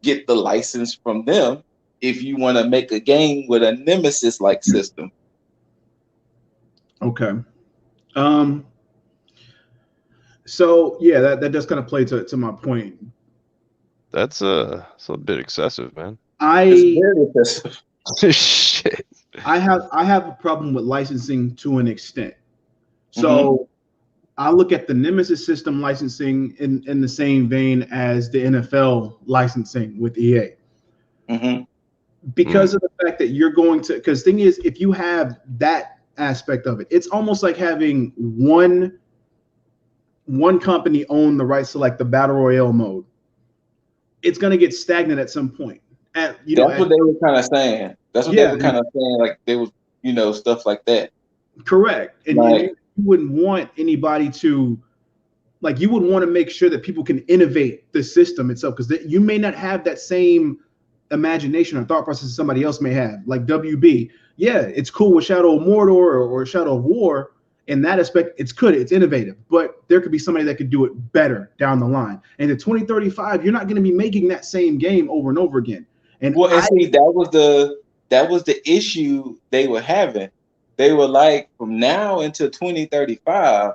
get the license from them if you want to make a game with a Nemesis-like system. Okay. So yeah, that does kind of play to my point. That's a bit excessive, man. It's very excessive. Shit. I have a problem with licensing to an extent. So I look at the Nemesis system licensing in the same vein as the NFL licensing with EA. Because of the fact that you're going to, because thing is, if you have that aspect of it, it's almost like having one company own the rights to like the battle royale mode. It's going to get stagnant at some point. That's what they were kind of saying. That's what they were kind of saying. Like they was, you know, stuff like that. Correct. And you wouldn't want anybody to, like, you would want to make sure that people can innovate the system itself, because you may not have that same imagination or thought process somebody else may have. Like WB, yeah, it's cool with Shadow of Mordor or Shadow of War. In that aspect, it's good, it's innovative, but there could be somebody that could do it better down the line. And in 2035, you're not going to be making that same game over and over again. And see, that was the issue they were having. They were like, from now until 2035,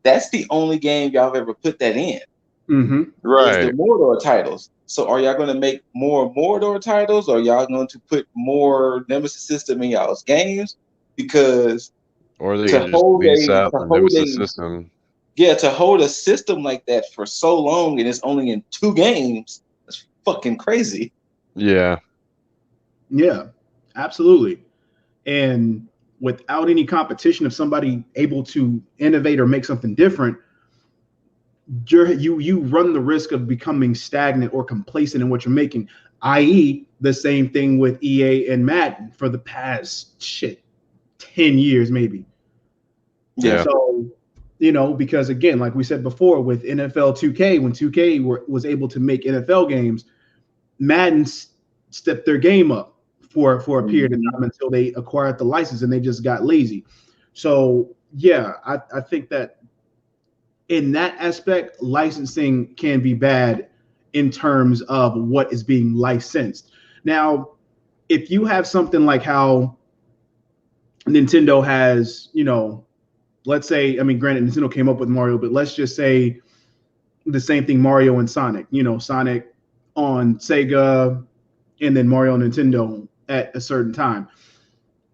that's the only game y'all have ever put that in. Mm-hmm. Is the Mordor titles. So are y'all going to make more Mordor titles, or y'all going to put more Nemesis system in y'all's games? Because or they can just lease out the Nemesis system. Yeah, to hold a system like that for so long and it's only in 2 games, that's fucking crazy. Yeah. Yeah, absolutely. And without any competition of somebody able to innovate or make something different, you run the risk of becoming stagnant or complacent in what you're making, i.e. the same thing with EA and Madden for the past 10 years maybe. Yeah. So, you know, because again, like we said before with NFL 2K, when 2K was able to make NFL games, Madden stepped their game up for a period of time until they acquired the license, and they just got lazy. So yeah, I think that in that aspect, licensing can be bad in terms of what is being licensed. Now, if you have something like how Nintendo has, you know, let's say, I mean, granted, Nintendo came up with Mario, but let's just say the same thing, Mario and Sonic, you know, Sonic on Sega and then Mario on Nintendo at a certain time.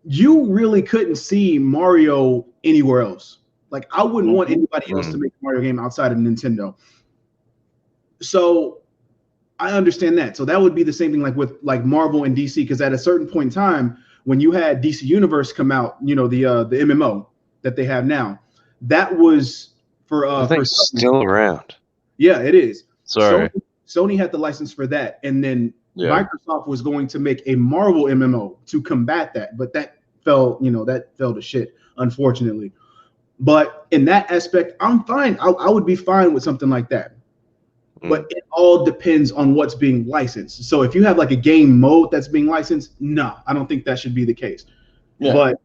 You really couldn't see Mario anywhere else. Like, I wouldn't want anybody else to make a Mario game outside of Nintendo. So I understand that. So that would be the same thing like with like Marvel and DC, because at a certain point in time, when you had DC Universe come out, you know, the MMO that they have now, that was for I think it's still around. Yeah, it is. Sorry. Sony had the license for that, and then Microsoft was going to make a Marvel MMO to combat that, but that fell to shit, unfortunately. But in that aspect, I'm fine. I would be fine with something like that. But it all depends on what's being licensed. So if you have like a game mode that's being licensed, no, I don't think that should be the case. Yeah. But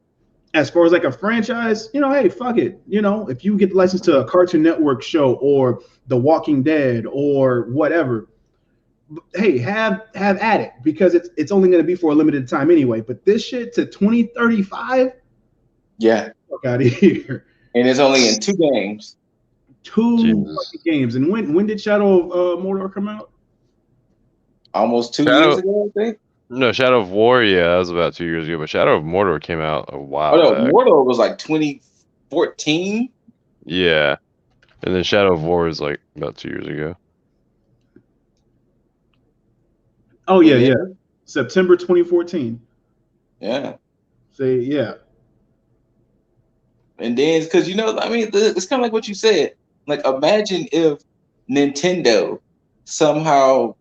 as far as like a franchise, you know, hey, fuck it. You know, if you get the license to a Cartoon Network show or The Walking Dead or whatever, hey, have at it, because it's only going to be for a limited time anyway. But this shit to 2035, yeah, fuck out of here. And it's only in 2 games. 2 fucking games. And when did Shadow of Mordor come out? Almost 2 years ago, I think. No, Shadow of War, yeah, that was about 2 years ago. But Shadow of Mordor came out a while back. Mordor was like 2014. Yeah, and then Shadow of War is like about 2 years ago. Oh yeah. September 2014. Yeah. Say yeah. And then, because you know, I mean, it's kind of like what you said. Like, imagine if Nintendo somehow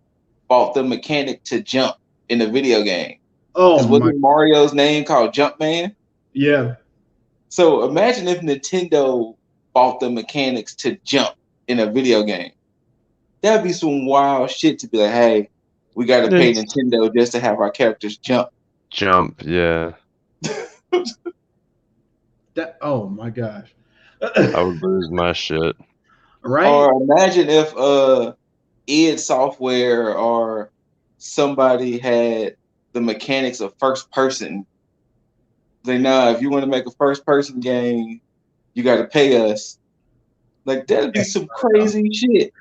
bought the mechanic to jump in a video game. Oh, wasn't Mario's name called Jumpman? Yeah. So imagine if Nintendo bought the mechanics to jump in a video game. That'd be some wild shit to be like, hey, we got to pay Nintendo just to have our characters jump. Jump, yeah. Oh my gosh. I would lose my shit. Right? Or imagine if id Software or somebody had the mechanics of first person. They if you want to make a first person game, you got to pay us. Like, that'd be some crazy shit.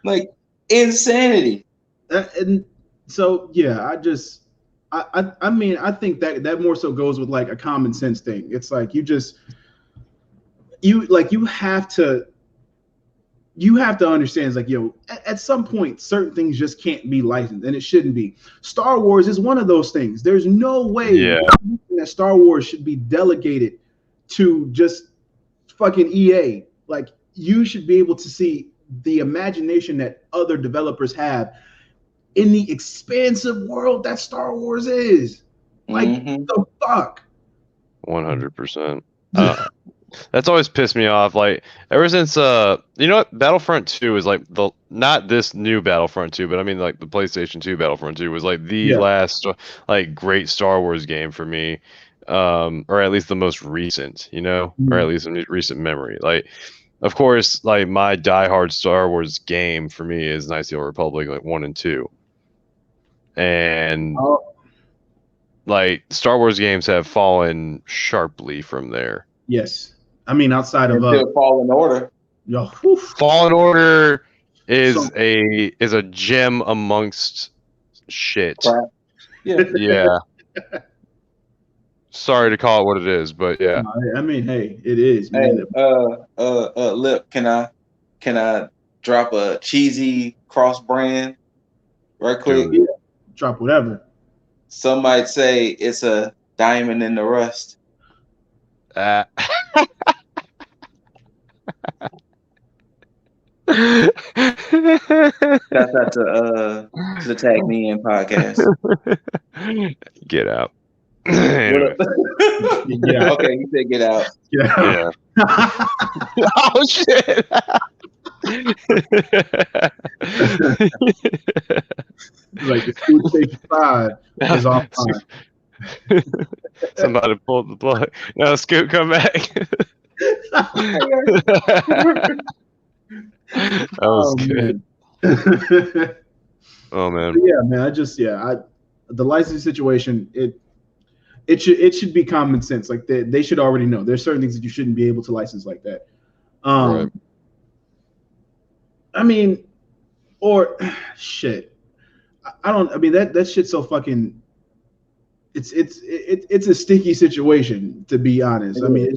Like, insanity. And so yeah, I mean, I think that more so goes with like a common sense thing. It's like you have to understand, it's like, yo, at some point certain things just can't be licensed, and it shouldn't be. Star Wars is one of those things. There's no way that Star Wars should be delegated to just fucking EA. Like, you should be able to see the imagination that other developers have in the expansive world that Star Wars is. Like, the fuck? 100%. That's always pissed me off. Like, ever since you know what, Battlefront 2 is like not this new Battlefront 2, but I mean like the PlayStation 2 Battlefront 2 was like the last like great Star Wars game for me. Or at least the most recent, you know, or at least in recent memory. Like, of course, like my diehard Star Wars game for me is Knights of the Old Republic, like 1 and 2, and like Star Wars games have fallen sharply from there. Yes, I mean outside of Fallen Order. Yo, Fallen Order is a gem amongst shit. Crap. Yeah. Yeah. Sorry to call it what it is, but yeah. I mean, hey, it is, man. Hey, Lip, can I drop a cheesy cross brand right quick? Yeah. Drop whatever. Some might say it's a diamond in the rust. That's not to the Tag Me In podcast. Get out. Anyway. Get out. Okay, you said get out. Yeah. Oh shit. Like the Food Station 5 is offline. Somebody pulled the plug. No, Scoot, come back. That was good. Oh man. But yeah, man. The licensing situation, it should be common sense. Like they should already know. There's certain things that you shouldn't be able to license like that. Right. I mean, or shit. I mean that shit's so fucking. It's a sticky situation, to be honest. I mean,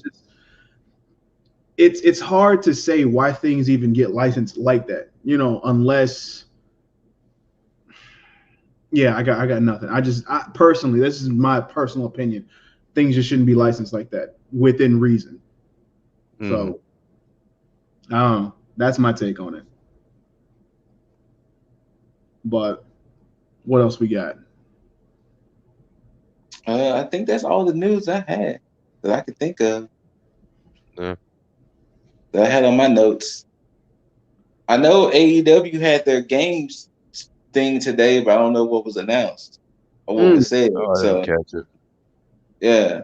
it's hard to say why things even get licensed like that, unless. Yeah, I got nothing. I personally, this is my personal opinion. Things just shouldn't be licensed like that within reason. So, that's my take on it. But what else we got? I think that's all the news I had that I could think of. Yeah. That I had on my notes. I know AEW had their games thing today, but I don't know what was announced or what was said. I didn't catch it. Yeah.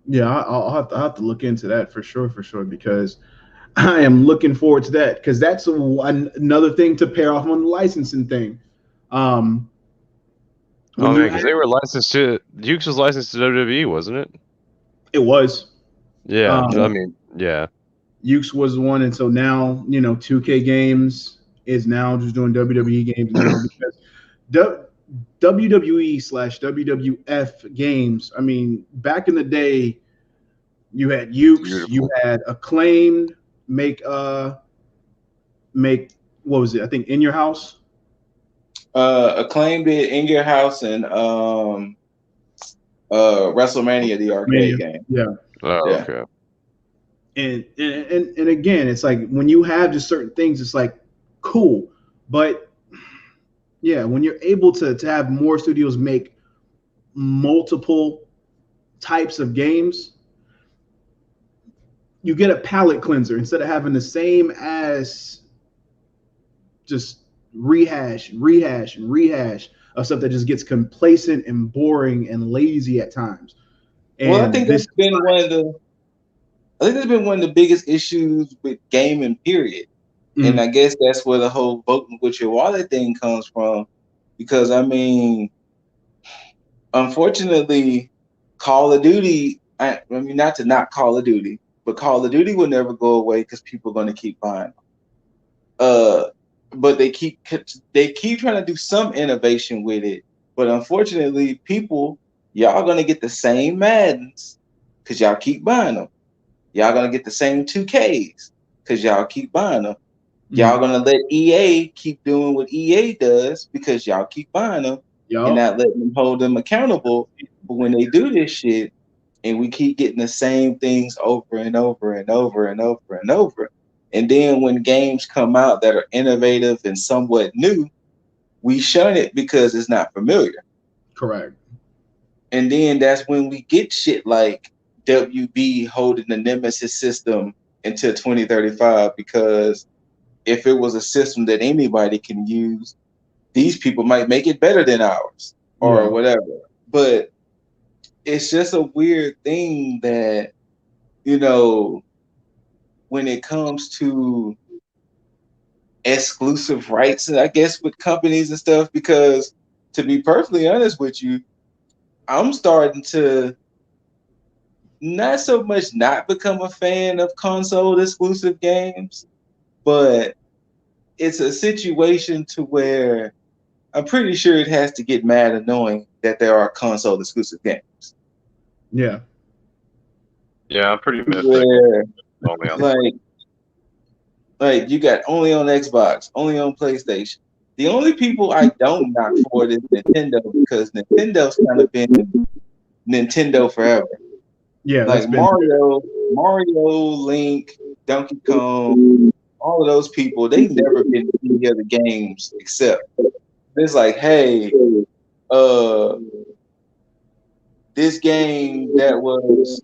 Yeah, I'll have to look into that for sure, because I am looking forward to that, because that's another thing to pair off on the licensing thing. Because they were licensed to Dukes was licensed to WWE, wasn't it? It was. Yeah, I mean, yeah. Ukes was the one, and so now 2K Games is now just doing WWE games now, because WWE/WWF games. I mean, back in the day, you had Ukes, you had Acclaimed make what was it? I think In Your House. Acclaimed it In Your House and WrestleMania, the arcade game. Yeah. Oh, yeah. Okay. And again, it's like when you have just certain things, it's like cool, but yeah, when you're able to have more studios make multiple types of games, you get a palate cleanser instead of having the same as just rehash of stuff that just gets complacent and boring and lazy at times. And well, I think that's been one of the biggest issues with gaming, period. Mm-hmm. And I guess that's where the whole voting with your wallet thing comes from. Because, I mean, unfortunately, Call of Duty, I mean, not to knock Call of Duty, but Call of Duty will never go away because people are going to keep buying them. But they keep trying to do some innovation with it. But unfortunately, y'all going to get the same Maddens because y'all keep buying them. Y'all going to get the same 2Ks because y'all keep buying them. Y'all going to let EA keep doing what EA does because y'all keep buying them and not letting them hold them accountable. But when they do this shit and we keep getting the same things over and over and over and over and over, and then when games come out that are innovative and somewhat new, we shun it because it's not familiar. Correct. And then that's when we get shit like WB holding the Nemesis system until 2035, because if it was a system that anybody can use, these people might make it better than ours or whatever. But it's just a weird thing that, when it comes to exclusive rights, I guess, with companies and stuff, because to be perfectly honest with you, I'm starting to not so much not become a fan of console exclusive games, but it's a situation to where I'm pretty sure it has to get mad annoying that there are console exclusive games. Yeah. Yeah, I'm pretty missed. Where, like you got only on Xbox, only on PlayStation. The only people I don't knock for it is Nintendo, because Nintendo's kind of been Nintendo forever. Yeah, Like Mario, Link, Donkey Kong, all of those people, they never been in any other games except it's like, hey, this game that was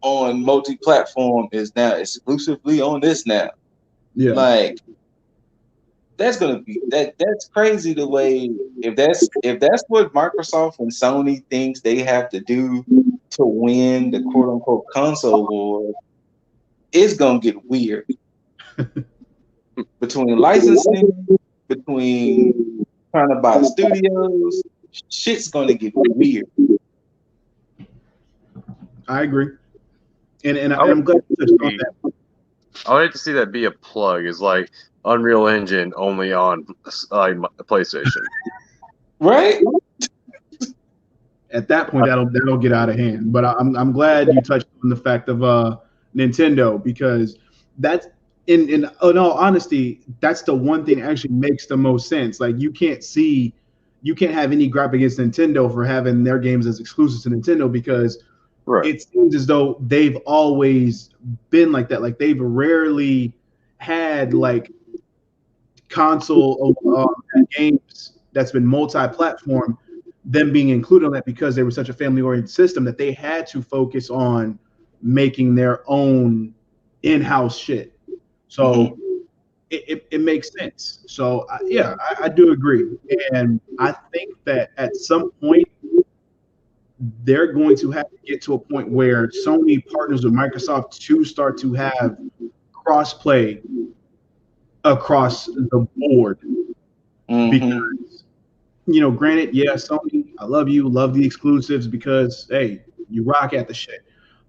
on multi-platform is now exclusively on this now. Yeah. Like that's gonna be that's crazy the way if that's what Microsoft and Sony thinks they have to do to win the quote unquote console war, it's gonna get weird. Between licensing, between trying to buy studios, shit's gonna get weird. I agree. And I'm glad you touched on that. I would hate to see that be a plug. Is like Unreal Engine only on PlayStation, right? At that point, that'll get out of hand. But I'm glad you touched on the fact of Nintendo, because that's in all honesty, that's the one thing that actually makes the most sense. Like you can't have any gripe against Nintendo for having their games as exclusives to Nintendo, because it seems as though they've always been like that. Like they've rarely had like console games that's been multi-platform, them being included on that, because they were such a family-oriented system that they had to focus on making their own in-house shit. So it makes sense. So I do agree, and I think that at some point they're going to have to get to a point where Sony partners with Microsoft to start to have cross-play across the board. Because, granted, Sony, I love you, love the exclusives because, hey, you rock at the shit.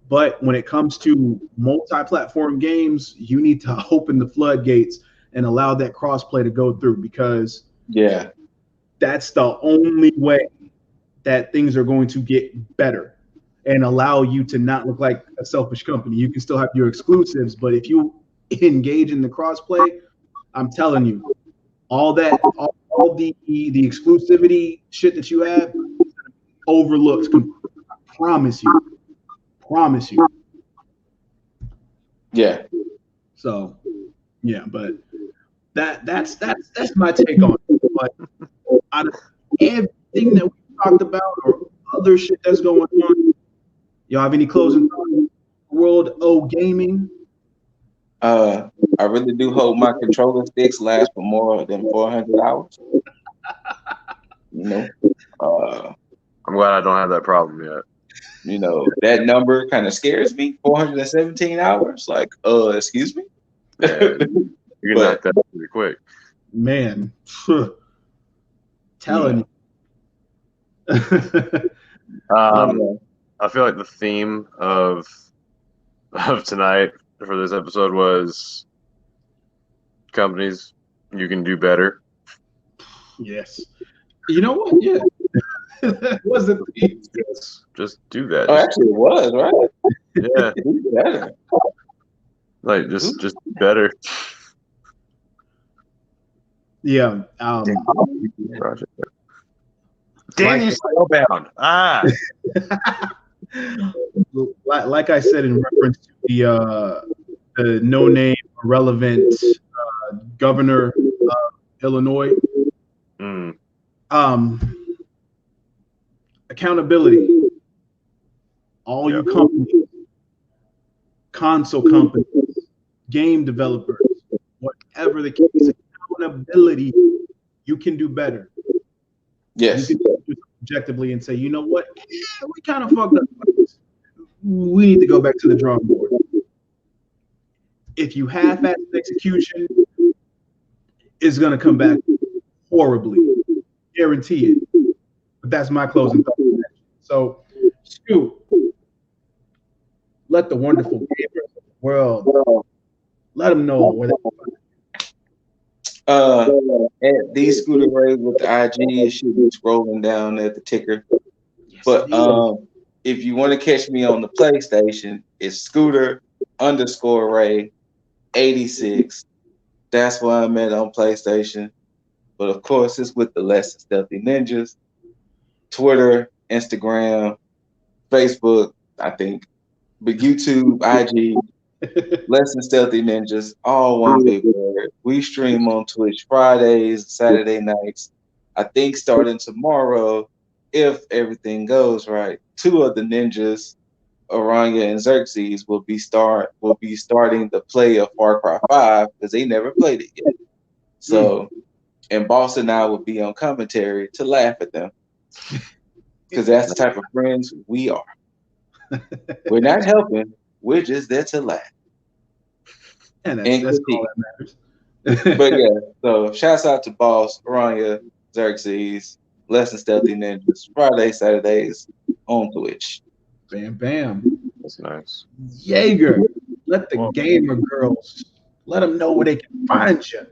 But when it comes to multi-platform games, you need to open the floodgates and allow that cross-play to go through, because that's the only way that things are going to get better and allow you to not look like a selfish company. You can still have your exclusives, but if you engage in the crossplay, I'm telling you, all the exclusivity shit that you have overlooked. I promise you. Yeah. So, yeah, but that's my take on it. But out of everything that we talked about or other shit that's going on, y'all have any closing thoughts? World of gaming? I really do hope my controller sticks last for more than 400 hours. I'm glad I don't have that problem yet. That number kind of scares me. 417 hours. Like, excuse me? Yeah, you're gonna knock that pretty quick. Man, telling you. I feel like the theme of tonight for this episode was companies, you can do better. Yes. You know what? Yeah. That wasn't just do that. Oh, actually, it was, right? Yeah. Do better. Like just better. Yeah. Damn you, Spellbound. Like I said in reference to the no-name, irrelevant governor of Illinois. Accountability. All you companies, console companies, game developers, whatever the case, accountability. You can do better. Yes. You can do it objectively and say, you know what? We kind of fucked up. We need to go back to the drawing board. if you half-ass execution, it's gonna come back horribly. Guarantee it. But that's my closing thought. So, Scoot, let the wonderful gamers of the world let them know where they at these Scooter Ray with the IG, it should be scrolling down at the ticker. But if you want to catch me on the PlayStation, it's Scooter_Ray 86. That's where I'm at on PlayStation. But of course, it's with the Less Than Stealthy Ninjas. Twitter, Instagram, Facebook, I think. But YouTube, IG, Less Than Stealthy Ninjas, all one big word. We stream on Twitch Fridays, Saturday nights. I think starting tomorrow, if everything goes right, 2 of the ninjas, Aranya and Xerxes, will be starting the play of Far Cry 5 because they never played it yet. So, and Boss and I will be on commentary to laugh at them because that's the type of friends we are. We're not helping. We're just there to laugh. And that's all that matters. But yeah, so shouts out to Boss, Aranya, Xerxes, Less Than Stealthy Ninjas, Fridays, Saturdays on Twitch. Bam, bam. That's nice. Jaeger, let the gamer girls, let them know where they can find you.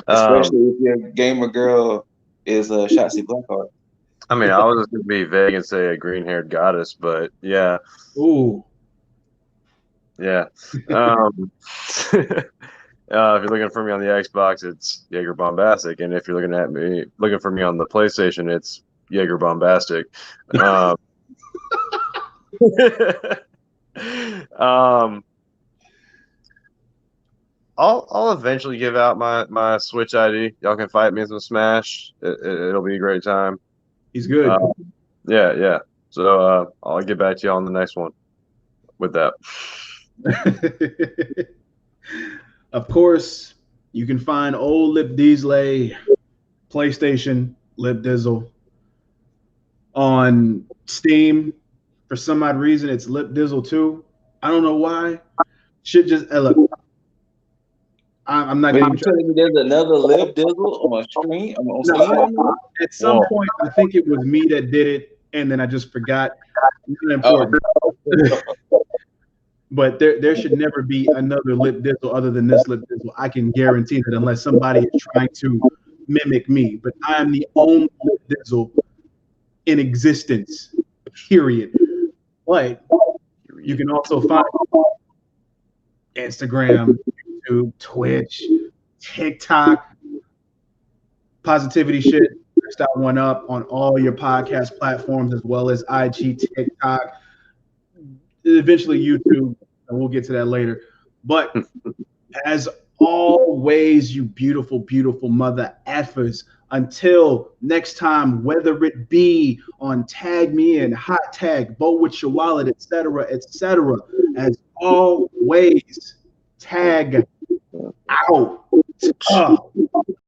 Especially if your gamer girl is a Shotzi Blackheart. I mean, I was just going to be vague and say a green-haired goddess, but yeah. Ooh. Yeah. If you're looking for me on the Xbox, it's Jaeger Bombastic, and if you're looking for me on the PlayStation, it's Jaeger Bombastic. I'll eventually give out my Switch ID. Y'all can fight me in some Smash. It'll be a great time. He's good. Yeah. So I'll get back to you on the next one with that. Of course, you can find old Lip Diesley, PlayStation, Lip Dizzle. On Steam, for some odd reason, it's Lip Dizzle 2. I don't know why. Shit just look. I'm not even telling you there's another Lip Dizzle on stream. On Steam. At some point, I think it was me that did it, and then I just forgot. Not important. But there should never be another Lip Dizzle other than this Lip Dizzle. I can guarantee that unless somebody is trying to mimic me. But I am the only Lip Dizzle in existence, period. But you can also find Instagram, YouTube, Twitch, TikTok, Positivity Shit. Start one up on all your podcast platforms as well as IG, TikTok, eventually YouTube, and we'll get to that later. But as always, you beautiful, beautiful mother effers, until next time, whether it be on Tag Me In, Hot Tag, Vote With Your Wallet, etc., as always, tag out.